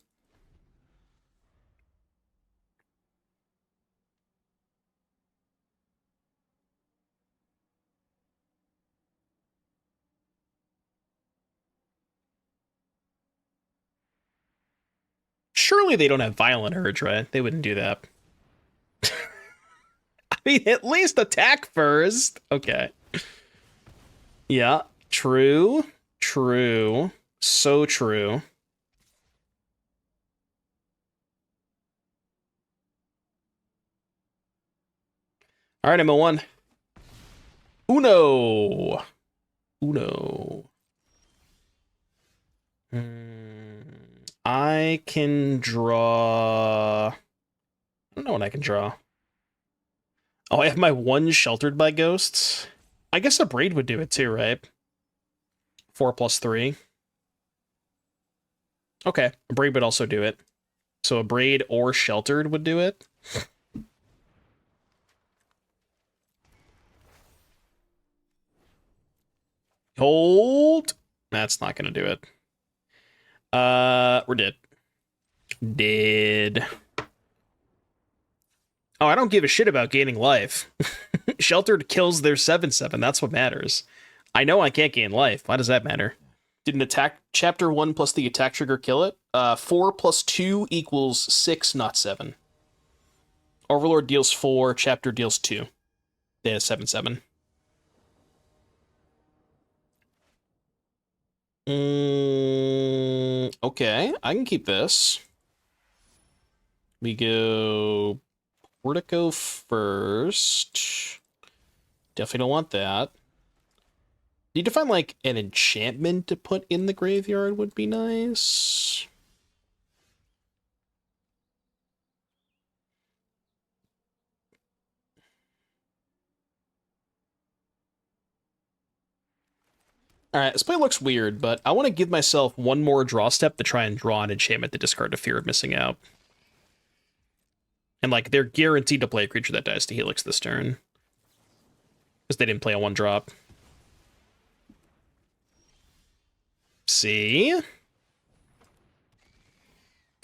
Speaker 1: Surely they don't have Violent Urge, right? They wouldn't do that. I mean, at least attack first. Okay. Yeah, true. True. So true. All right, MO1. Uno. Uno. I can draw... I don't know what I can draw. Oh, I have my 1 sheltered by ghosts. I guess a braid would do it too, right? 4+3. Okay, a braid would also do it. So a braid or sheltered would do it. Hold. That's not gonna do it. We're dead. Dead. Oh, I don't give a shit about gaining life. Sheltered kills their 7/7. That's what matters. I know I can't gain life. Why does that matter? Did an attack chapter 1 plus the attack trigger kill it? 4 plus 2 equals 6, not 7. Overlord deals 4, chapter deals 2. They have 7/7. Okay, I can keep this. We go Portico first. Definitely don't want that. Need to find, like, an enchantment to put in the graveyard would be nice. Alright, this play looks weird, but I want to give myself 1 more draw step to try and draw an enchantment to discard a fear of missing out. And, like, they're guaranteed to play a creature that dies to Helix this turn. Because they didn't play a 1-drop. See? That's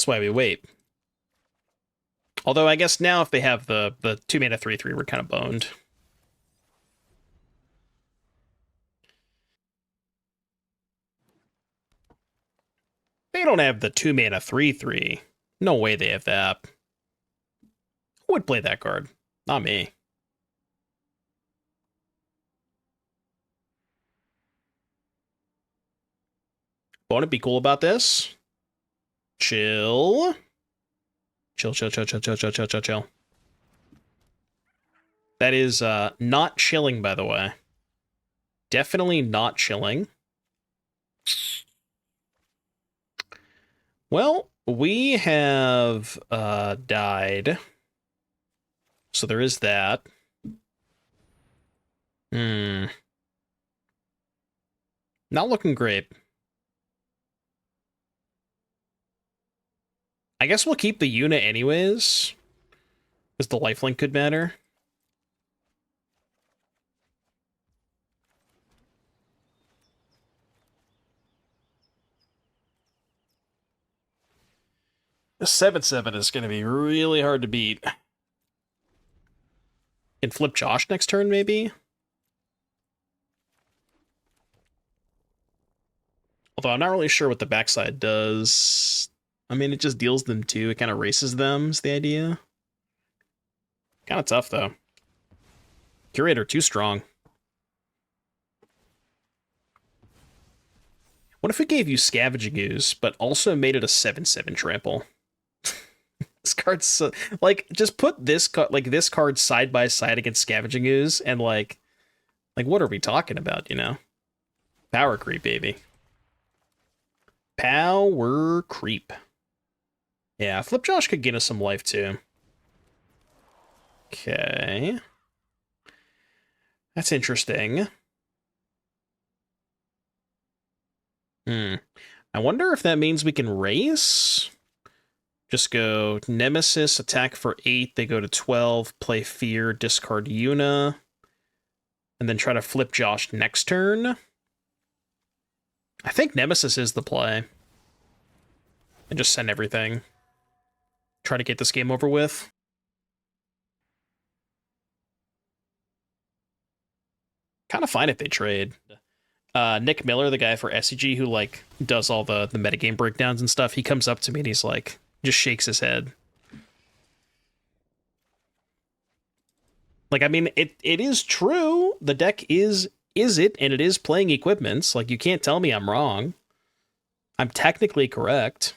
Speaker 1: why we wait. Although I guess now if they have the 2-mana 3/3, we're kind of boned. They don't have the 2-mana 3/3. No way they have that. Who would play that card? Not me. Won't it be cool about this? Chill. Chill, chill, chill, chill, chill, chill, chill, chill, chill. That is not chilling, by the way. Definitely not chilling. Well, we have died. So there is that. Not looking great. I guess we'll keep the Yuna anyways, because the lifelink could matter. The 7/7 is going to be really hard to beat. Can flip Josh next turn, maybe? Although I'm not really sure what the backside does. I mean, it just deals them 2. It kind of races them, is the idea. Kind of tough, though. Curator, too strong. What if we gave you Scavenging Ooze, but also made it a 7/7 trample? This card's so, like, just put this this card side by side against Scavenging Ooze, and like what are we talking about? You know, power creep, baby. Power creep. Yeah, Flip Josh could get us some life too. Okay, that's interesting. I wonder if that means we can race. Just go Nemesis, attack for 8, they go to 12, play Fear, discard Yuna, and then try to flip Josh next turn. I think Nemesis is the play. And just send everything. Try to get this game over with. Kind of fine if they trade. Nick Miller, the guy for SCG who like does all the metagame breakdowns and stuff, he comes up to me and he's like, just shakes his head. Like, I mean, it is true. The deck is it, and it is playing equipments. Like, you can't tell me I'm wrong. I'm technically correct.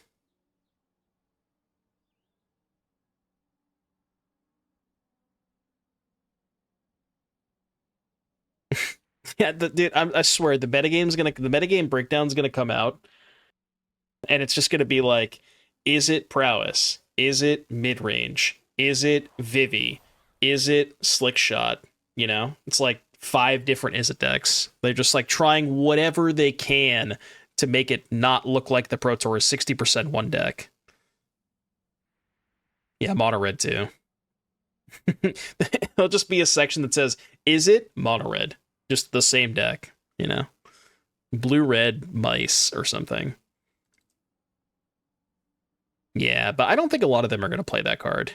Speaker 1: Yeah, dude, I swear the metagame breakdown's gonna come out, and it's just gonna be like, is it prowess? Is it mid range? Is it Vivi? Is it slick shot? You know, it's like 5 different is it decks. They're just like trying whatever they can to make it not look like the Pro Tour is 60% one deck. Yeah, mono red too. There'll just be a section that says, is it mono red? Just the same deck, you know? Blue red mice or something. Yeah, but I don't think a lot of them are going to play that card.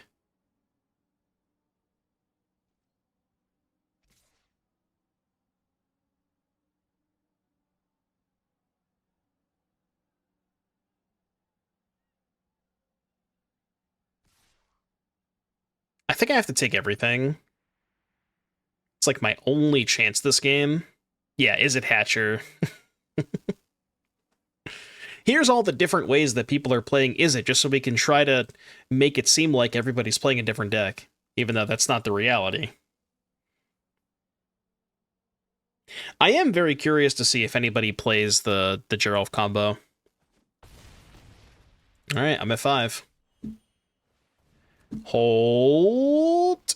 Speaker 1: I think I have to take everything. It's like my only chance this game. Yeah, is it Hatcher? Here's all the different ways that people are playing Is It, just so we can try to make it seem like everybody's playing a different deck, even though that's not the reality. I am very curious to see if anybody plays the Geralt combo. All right, I'm at 5. Hold.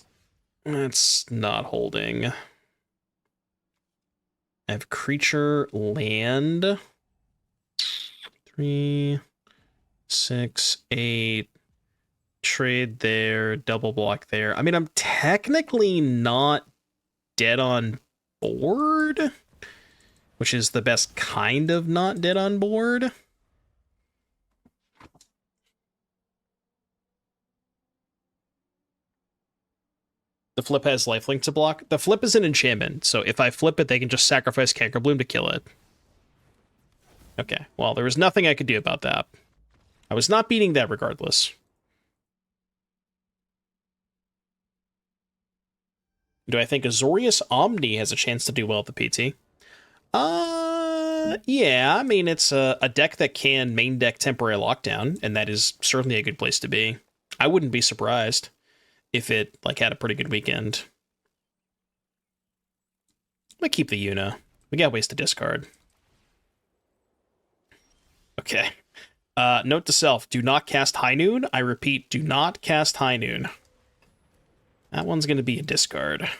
Speaker 1: That's not holding. I have creature, land. 3, 6, 8. Trade there, double block there. I mean, I'm technically not dead on board, which is the best kind of not dead on board. The flip has lifelink to block. The flip is an enchantment, so if I flip it, they can just sacrifice Cankerbloom to kill it. Okay, well, there was nothing I could do about that. I was not beating that regardless. Do I think Azorius Omni has a chance to do well at the PT? Yeah, I mean, it's a deck that can main deck Temporary Lockdown, and that is certainly a good place to be. I wouldn't be surprised if it, like, had a pretty good weekend. I'm gonna keep the Yuna. We got ways to discard. Okay. Note to self, do not cast High Noon. I repeat, do not cast High Noon. That one's gonna be a discard.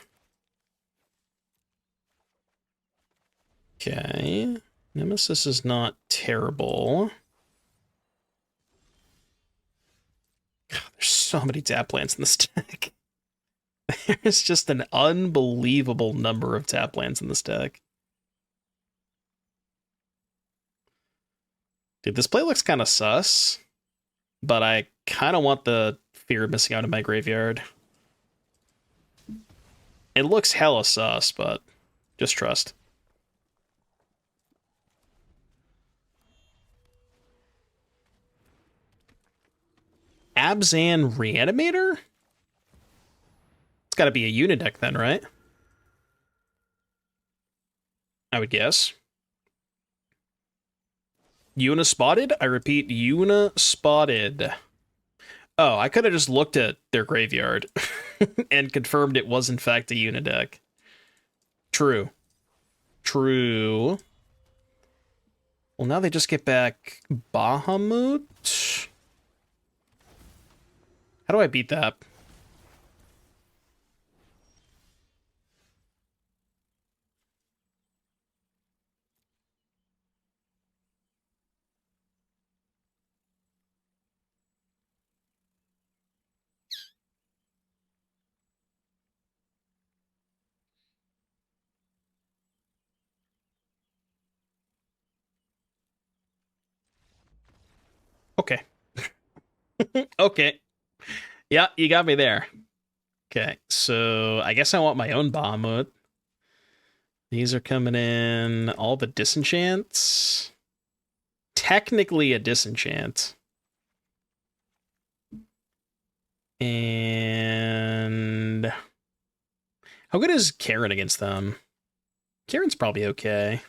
Speaker 1: Okay. Nemesis is not terrible. God, there's so many tap lands in this deck. There's just an unbelievable number of tap lands in this deck. Dude, this play looks kind of sus, but I kind of want the Fear of Missing Out in my graveyard. It looks hella sus, but just trust. Abzan Reanimator? It's got to be a Yuna deck then, right? I would guess. Yuna spotted? I repeat, Yuna spotted. Oh, I could have just looked at their graveyard and confirmed it was in fact a Yuna deck. True. True. Well, now they just get back Bahamut. How do I beat that? Okay. Okay. Yeah, you got me there. Okay, so I guess I want my own Bahamut. These are coming in. All the disenchants. Technically a disenchant. And how good is Karen against them? Karen's probably okay.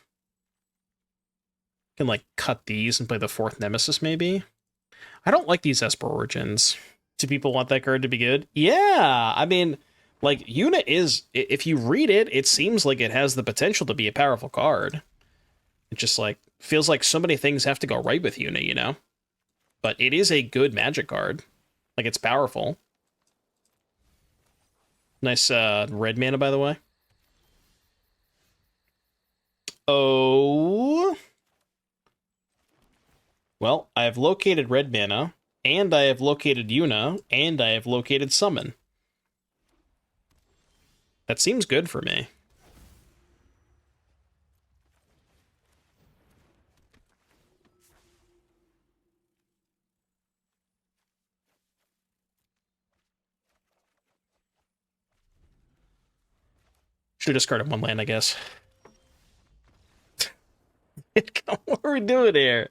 Speaker 1: Can like cut these and play the fourth Nemesis maybe. I don't like these Esper Origins. Do people want that card to be good? Yeah, I mean, like Yuna is. If you read it, it seems like it has the potential to be a powerful card. It just like feels like so many things have to go right with Yuna, you know. But it is a good Magic card. Like it's powerful. Nice red mana, by the way. Oh. Well, I have located red mana, and I have located Yuna, and I have located summon. That seems good for me. Should have discarded one land, I guess. What are we doing here?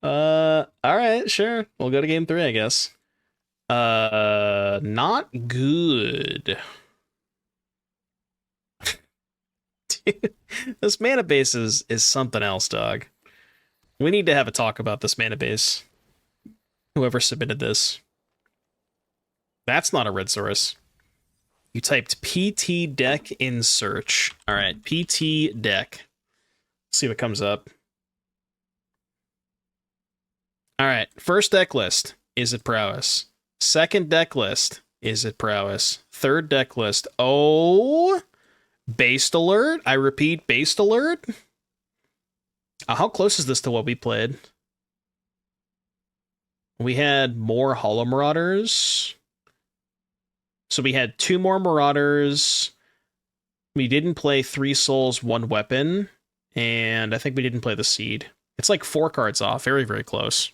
Speaker 1: Alright, sure. We'll go to game 3, I guess. Not good. Dude, this mana base is something else, dog. We need to have a talk about this mana base. Whoever submitted this. That's not a red source. You typed PT deck in search. Alright, PT deck. Let's see what comes up. Alright, first deck list. Is it prowess? Second deck list. Is it prowess? Third deck list. Oh, based alert. I repeat, based alert. How close is this to what we played? We had more Hollow Marauders. So we had 2 more Marauders. We didn't play 3 Souls, 1 Weapon. And I think we didn't play the Seed. It's like 4 cards off. Very, very close.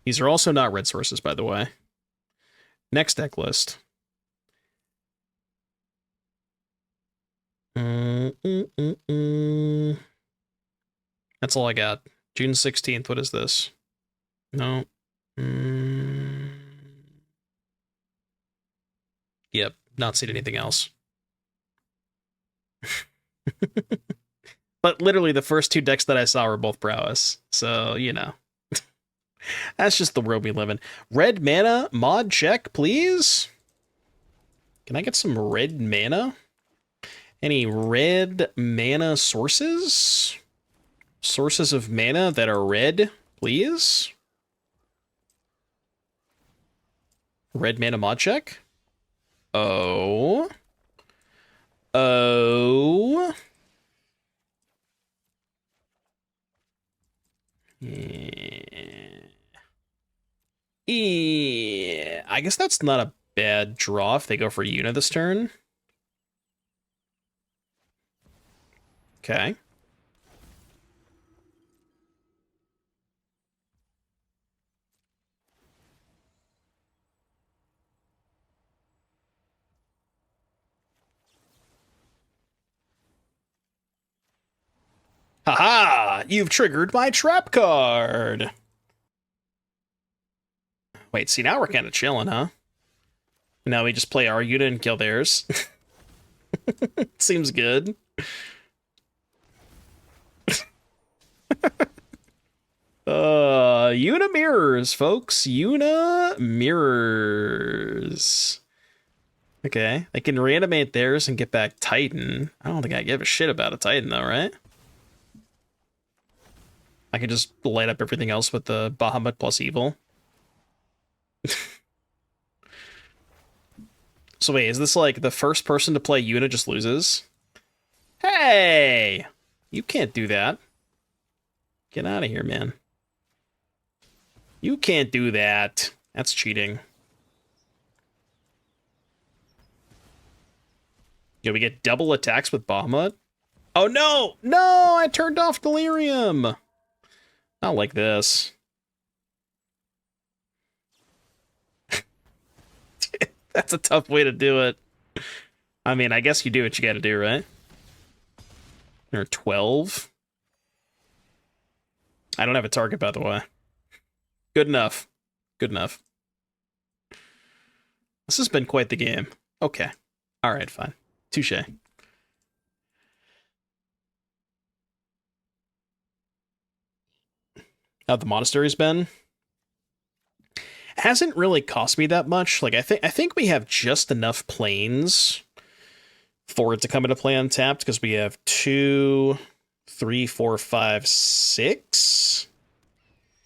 Speaker 1: These are also not red sources, by the way. Next deck list. That's all I got. June 16th. What is this? No. Yep. Not seen anything else. But literally the first 2 decks that I saw were both prowess. So, you know. That's just the world we live in. Red mana, mod check, please. Can I get some red mana? Any red mana sources? Sources of mana that are red, please. Red mana mod check. Oh. Oh. Yeah, I guess that's not a bad draw if they go for Yuna this turn. Okay. Haha! You've triggered my trap card! Wait, see, now we're kind of chilling, huh? Now we just play our Yuna and kill theirs. Seems good. Yuna mirrors, folks. Yuna mirrors. Okay, they can reanimate theirs and get back Titan. I don't think I give a shit about a Titan, though, right? I can just light up everything else with the Bahamut plus evil. So wait, is this like the first person to play Yuna just loses? Hey! You can't do that. Get out of here, man. You can't do that. That's cheating. Yeah, we get double attacks with Bahamut. Oh no! No! I turned off Delirium! Not like this. That's a tough way to do it. I mean, I guess you do what you gotta do, right? Or 12. I don't have a target, by the way. Good enough. Good enough. This has been quite the game. Okay. Alright, fine. Touche. How the monastery's been? Hasn't really cost me that much. Like, I think we have just enough planes for it to come into play untapped, because we have 2, 3, 4, 5, 6,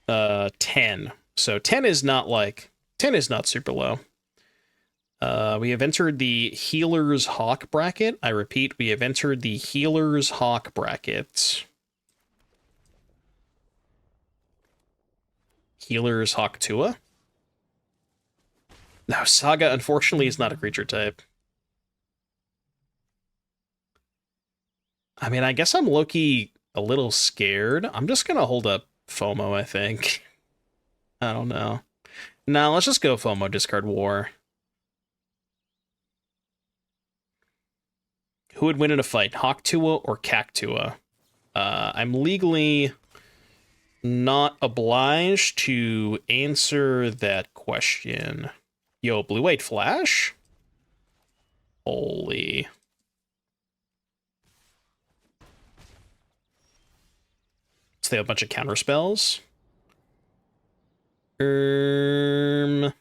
Speaker 1: 10. So 10 is not super low. We have entered the Healer's Hawk bracket. I repeat, we have entered the Healer's Hawk bracket. Healer's Hawk Tua? No, Saga, unfortunately, is not a creature type. I mean, I guess I'm low-key a little scared. I'm just gonna hold up FOMO, I think. I don't know. No, let's just go FOMO, discard War. Who would win in a fight, Hawktua or Cactua? I'm legally not obliged to answer that question. Yo, blue-white flash? Holy. So they have a bunch of counter spells. If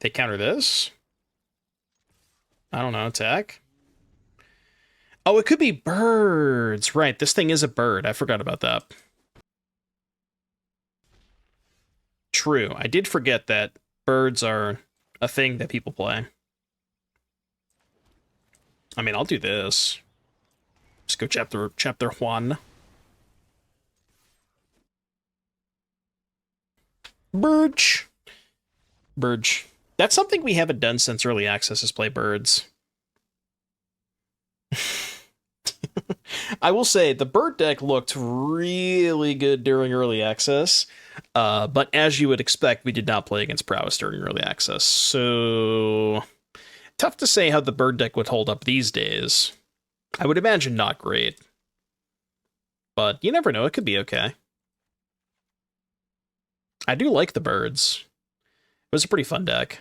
Speaker 1: they counter this? I don't know, attack? Oh, it could be birds. Right, this thing is a bird. I forgot about that. True, I did forget that birds are a thing that people play. I mean, I'll do this. Just go chapter 1. Verge. That's something we haven't done since early access, is play birds. I will say, the bird deck looked really good during early access, but as you would expect, we did not play against prowess during early access, so tough to say how the bird deck would hold up these days. I would imagine not great, but you never know, it could be okay. I do like the birds. It was a pretty fun deck.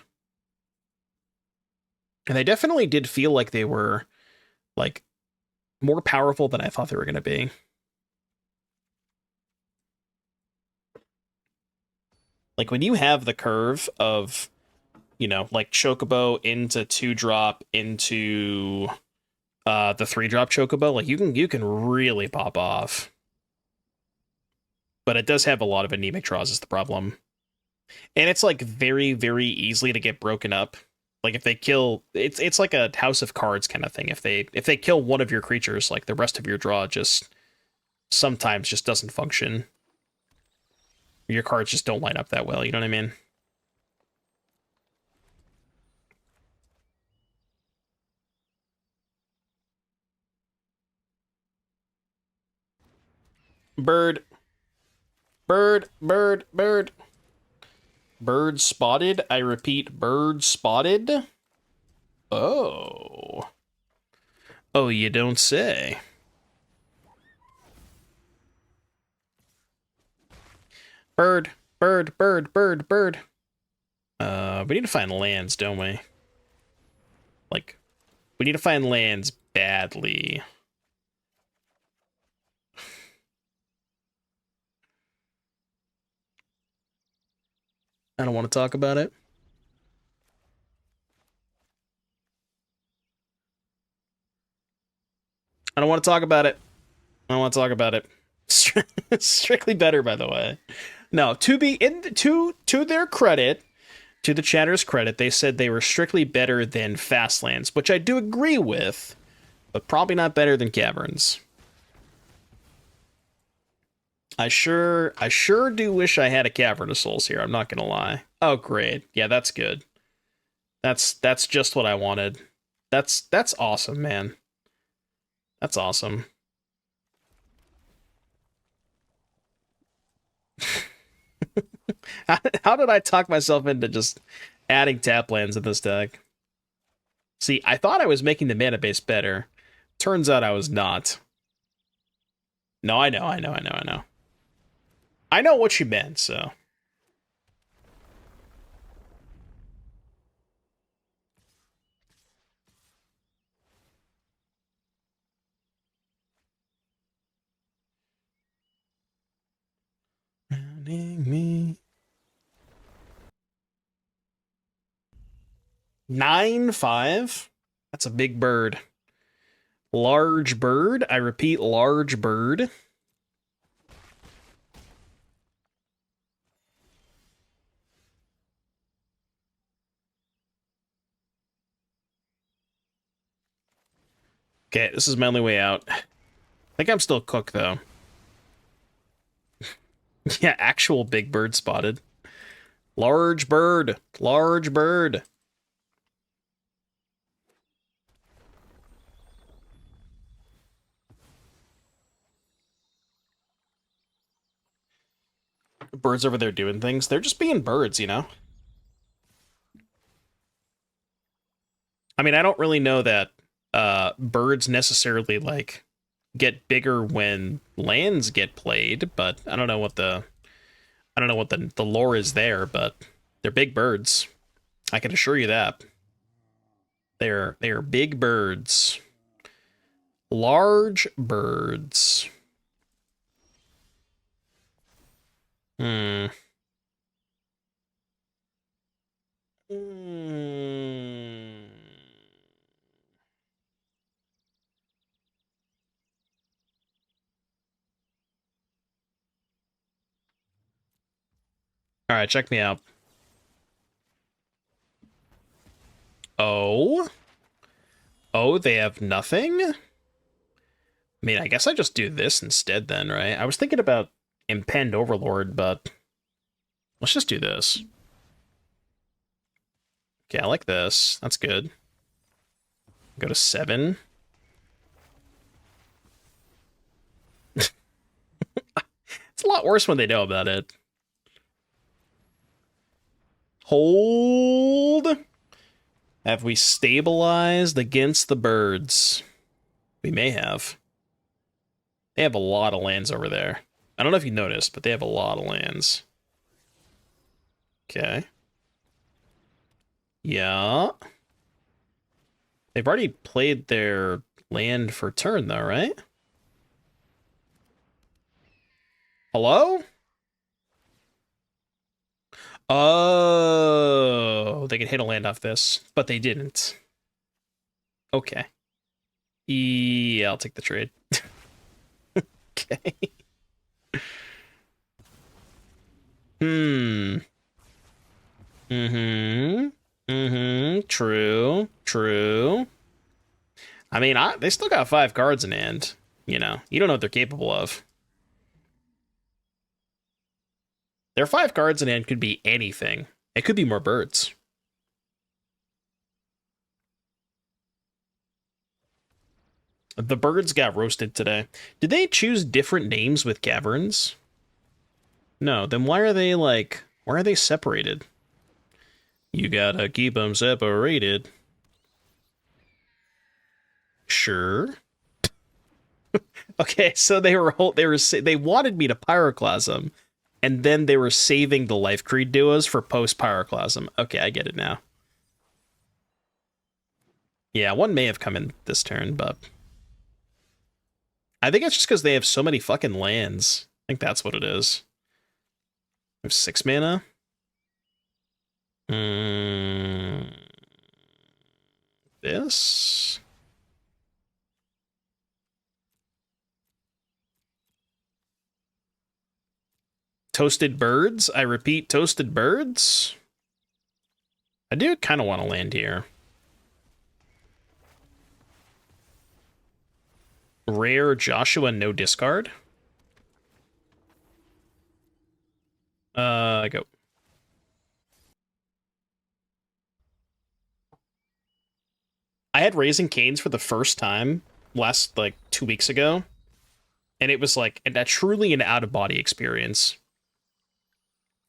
Speaker 1: And they definitely did feel like they were, like, more powerful than I thought they were going to be. Like, when you have the curve of, you know, like Chocobo into 2-drop into the 3-drop Chocobo, like, you can really pop off. But it does have a lot of anemic draws is the problem. And it's, like, very, very easily to get broken up. Like, if they kill, it's like a House of Cards kind of thing. If they kill one of your creatures, like, the rest of your draw just sometimes just doesn't function. Your cards just don't line up that well, you know what I mean? Bird. Bird spotted. I repeat, bird spotted. Oh. Oh, you don't say. Bird. We need to find lands, don't we? Like, We need to find lands badly. I don't want to talk about it. I don't want to talk about it. I don't want to talk about it. Strictly better, by the way. No, to their credit, to the chatter's credit, they said they were strictly better than Fastlands, which I do agree with, but probably not better than Caverns. I sure do wish I had a Cavern of Souls here, I'm not gonna lie. Oh, great. Yeah, that's good. That's just what I wanted. That's awesome, man. That's awesome. How did I talk myself into just adding tap lands in this deck? See, I thought I was making the mana base better. Turns out I was not. No, I know. I know what you meant, so. Me. 9/5? That's a big bird. Large bird. I repeat, large bird. Okay, this is my only way out. I think I'm still cooked, though. Yeah, actual big bird spotted. Large bird. Large bird. Birds over there doing things. They're just being birds, you know? I mean, I don't really know that birds necessarily, like, get bigger when lands get played, but I don't know what the lore is there, but they're big birds. I can assure you that. They're big birds. Large birds. Hmm. All right, check me out. Oh, they have nothing? I mean, I guess I just do this instead then, right? I was thinking about Impend Overlord, but let's just do this. Okay, I like this. That's good. Go to 7. It's a lot worse when they know about it. Hold. Have we stabilized against the birds? We may have. They have a lot of lands over there. I don't know if you noticed, but they have a lot of lands. Okay. Yeah. They've already played their land for turn, though, right? Hello? Oh, they could hit a land off this, but they didn't. Okay. Yeah, I'll take the trade. Okay. True. I mean, they still got 5 cards in hand. You know, you don't know what they're capable of. Their 5 cards in hand could be anything. It could be more birds. The birds got roasted today. Did they choose different names with caverns? No, then why are they separated? You gotta keep them separated. Sure. Okay, so they wanted me to pyroclasm, and then they were saving the Life Creed duos for post pyroclasm. Okay, I get it now. Yeah, one may have come in this turn, but I think it's just because they have so many fucking lands. I think that's what it is. We have 6 mana. This? Toasted birds? I repeat, toasted birds? I do kind of want to land here. Rare Joshua, no discard. Go. I had Raising Canes for the first time last, like, 2 weeks ago. And it was, like, truly an out-of-body experience.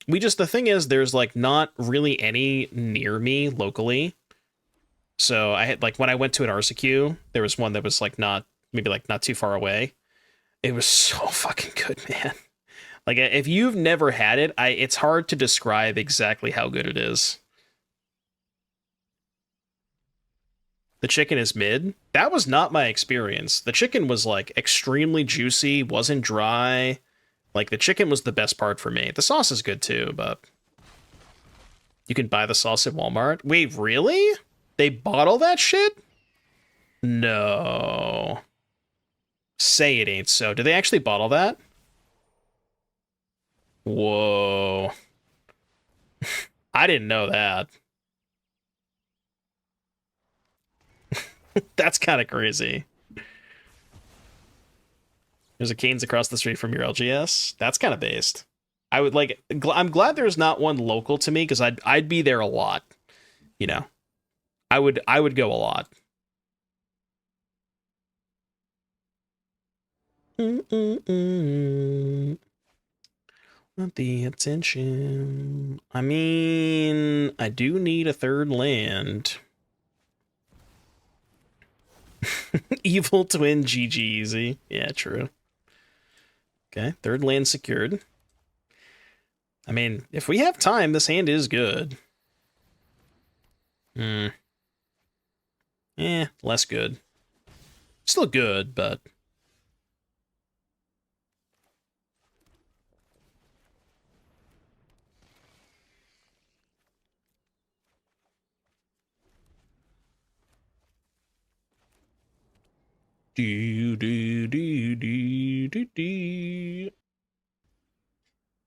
Speaker 1: The thing is, there's, like, not really any near me locally. So I had, like, when I went to an RCQ, there was one that was, like, not too far away. It was so fucking good, man. Like, if you've never had it, it's hard to describe exactly how good it is. The chicken is mid. That was not my experience. The chicken was, like, extremely juicy, wasn't dry. Like, the chicken was the best part for me. The sauce is good, too, but you can buy the sauce at Walmart. Wait, really? They bottle that shit? No. Say it ain't so. Do they actually bottle that? Whoa. I didn't know that. That's kind of crazy. There's a Canes across the street from your LGS. That's kind of based. I would like. I'm glad there's not one local to me because I'd be there a lot. You know, I would go a lot. Want the attention. I mean, I do need a third land. Evil twin GG easy. Yeah, true. Okay, third land secured. I mean, if we have time, this hand is good. Less good. Still good, but...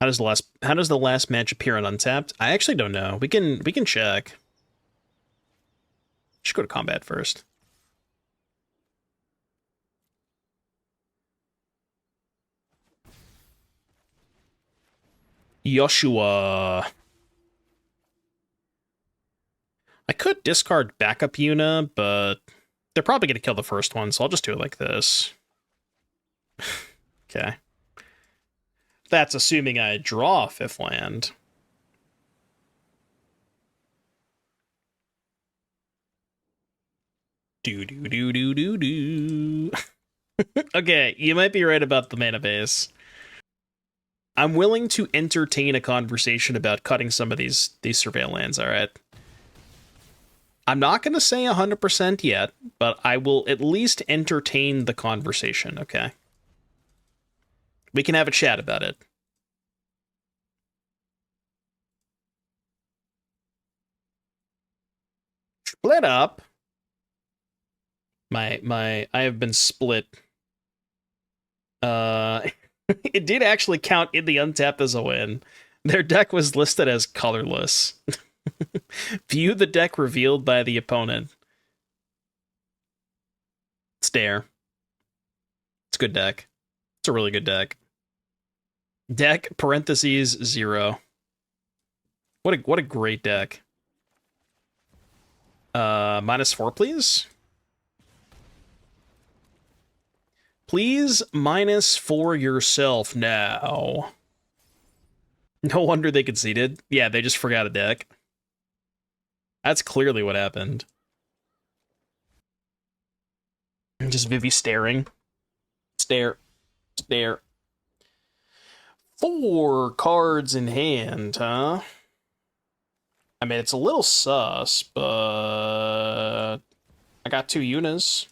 Speaker 1: How does the last match appear on Untapped? I actually don't know. We can check. Should go to combat first. Joshua. I could discard backup Yuna, but they're probably going to kill the first one, so I'll just do it like this. Okay. That's assuming I draw 5th land. Do. Okay, you might be right about the mana base. I'm willing to entertain a conversation about cutting some of these surveil lands, alright? I'm not going to say 100% yet, but I will at least entertain the conversation, okay? We can have a chat about it. Split up. I have been split. It did actually count in the Untapped as a win. Their deck was listed as colorless. View the deck revealed by the opponent. Stare. It's a good deck. It's a really good deck. Deck parentheses 0. What a great deck. -4, please. Please -4 yourself now. No wonder they conceded. Yeah, they just forgot a deck. That's clearly what happened. Just Vivi staring. Stare. 4 cards in hand, huh? I mean, it's a little sus, but I got 2 Yunas.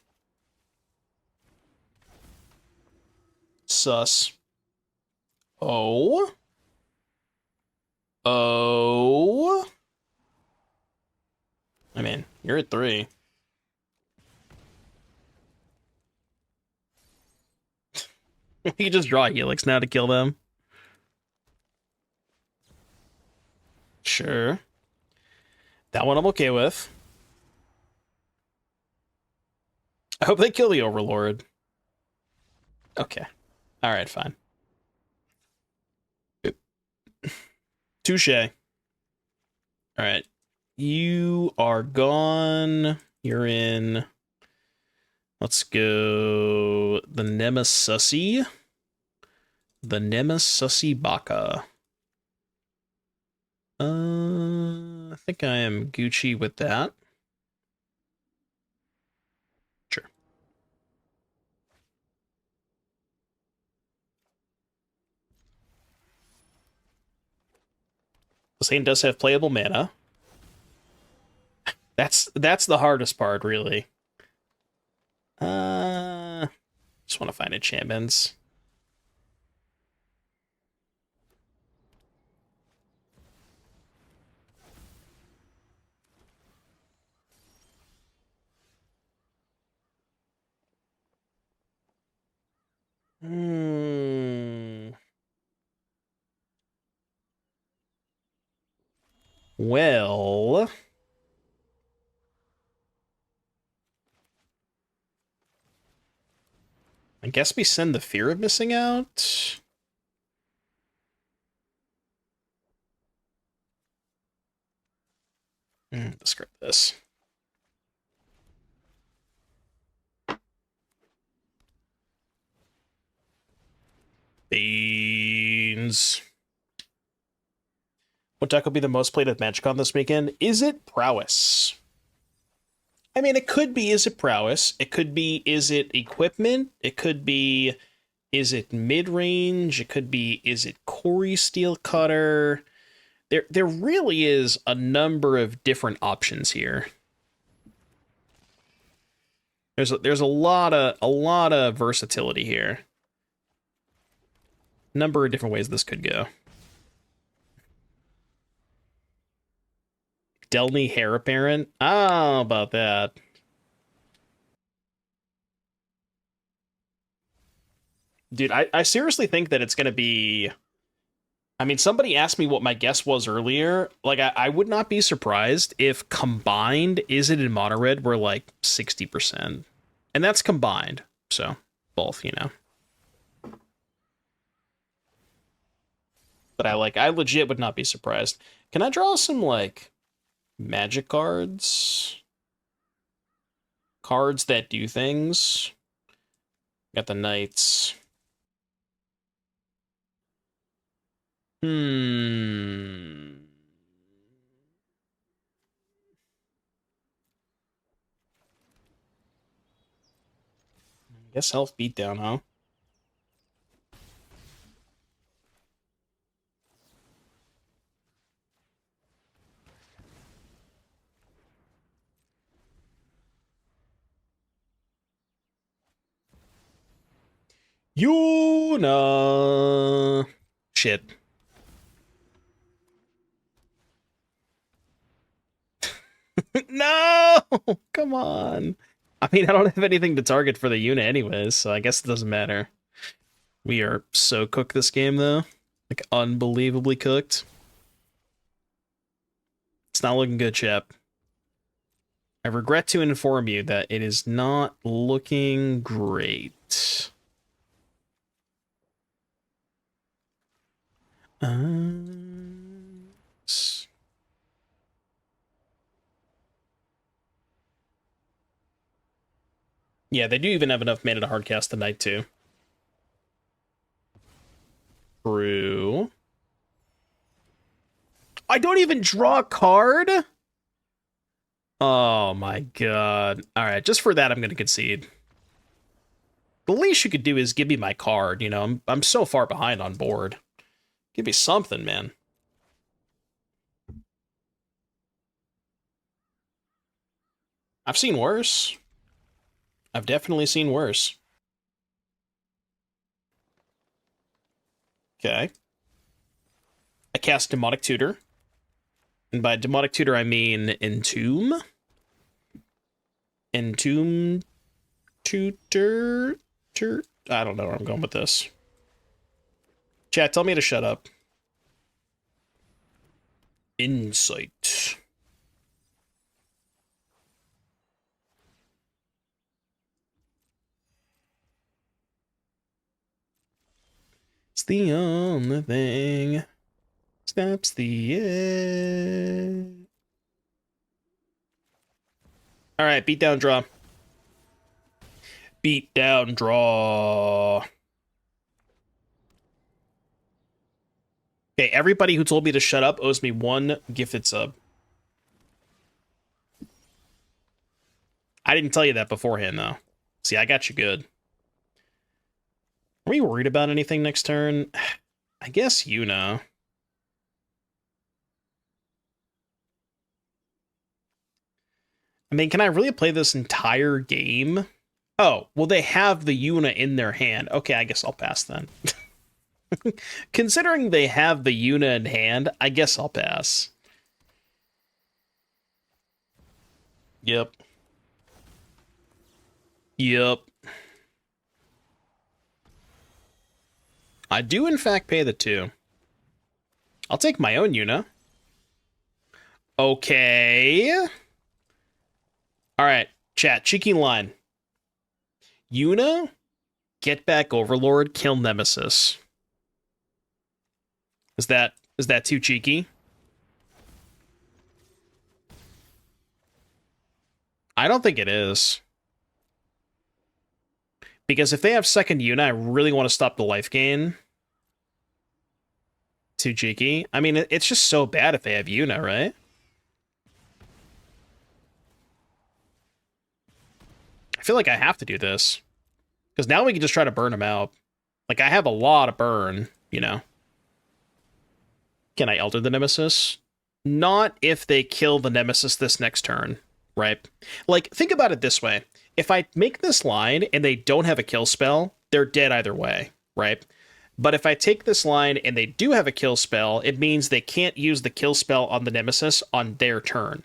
Speaker 1: Sus. Oh. Oh. I mean, you're at 3. You can just draw a Helix now to kill them. Sure. That one I'm okay with. I hope they kill the Overlord. Okay. Alright, fine. Touche. Alright. You are gone. You're in. Let's go. The Nemesussy. The Nemesussy Baka. I think I am Gucci with that. Sure. Hussein does have playable mana. That's the hardest part, really. Just want to find enchantments. Well, I guess we send the fear of missing out. Discard this. Beans. What deck will be the most played at MagicCon this weekend? Is it Prowess? I mean, it could be, is it Prowess? It could be, is it Equipment? It could be, is it Mid-Range? It could be, is it Cori Steel Cutter? There really is a number of different options here. There's a lot of versatility here. Number of different ways this could go. Delny Heir Apparent? How about that? Dude, I seriously think that it's going to be... I mean, somebody asked me what my guess was earlier. Like, I would not be surprised if combined Is It in Mono Red were like 60%. And that's combined. So, both, you know. But I legit would not be surprised. Can I draw some, like, magic cards? Cards that do things? Got the Knights. I guess Elf Beatdown, huh? Yuna! Shit. No! Come on. I mean, I don't have anything to target for the Yuna anyways, so I guess it doesn't matter. We are so cooked this game, though. Like, unbelievably cooked. It's not looking good, chap. I regret to inform you that it is not looking great. Yeah, they do even have enough mana to hardcast the Knight, too. True. I don't even draw a card? Oh my god. Alright, just for that, I'm gonna concede. The least you could do is give me my card, you know? I'm so far behind on board. Give me something, man. I've seen worse. I've definitely seen worse. Okay. I cast Demonic Tutor. And by Demonic Tutor, I mean Entomb. Entomb Tutor? I don't know where I'm going with this. Chat, tell me to shut up. Insight. It's the only thing stops the end. All right, beat down, draw. Beat down, draw. Okay, everybody who told me to shut up owes me 1 gifted sub. I didn't tell you that beforehand, though. See, I got you good. Are we worried about anything next turn? I guess Yuna. I mean, can I really play this entire game? Oh, well, they have the Yuna in their hand. Okay, I guess I'll pass then. Considering they have the Yuna in hand, I guess I'll pass. Yep. Yep. I do, in fact, pay the 2. I'll take my own Yuna. Okay. All right, chat, cheeky line. Yuna, get back Overlord, kill Nemesis. Is that too cheeky? I don't think it is. Because if they have second Yuna, I really want to stop the life gain. Too cheeky. I mean, it's just so bad if they have Yuna, right? I feel like I have to do this. Because now we can just try to burn them out. Like, I have a lot of burn, you know. Can I Elder the Nemesis? Not if they kill the Nemesis this next turn, right? Like, think about it this way. If I make this line and they don't have a kill spell, they're dead either way, right? But if I take this line and they do have a kill spell, it means they can't use the kill spell on the Nemesis on their turn.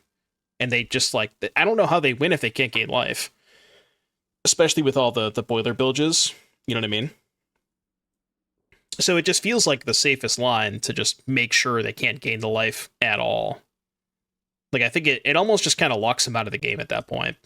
Speaker 1: And they just, like, I don't know how they win if they can't gain life. Especially with all the Boilerbilges, you know what I mean? So it just feels like the safest line to just make sure they can't gain the life at all. Like, I think it almost just kind of locks them out of the game at that point.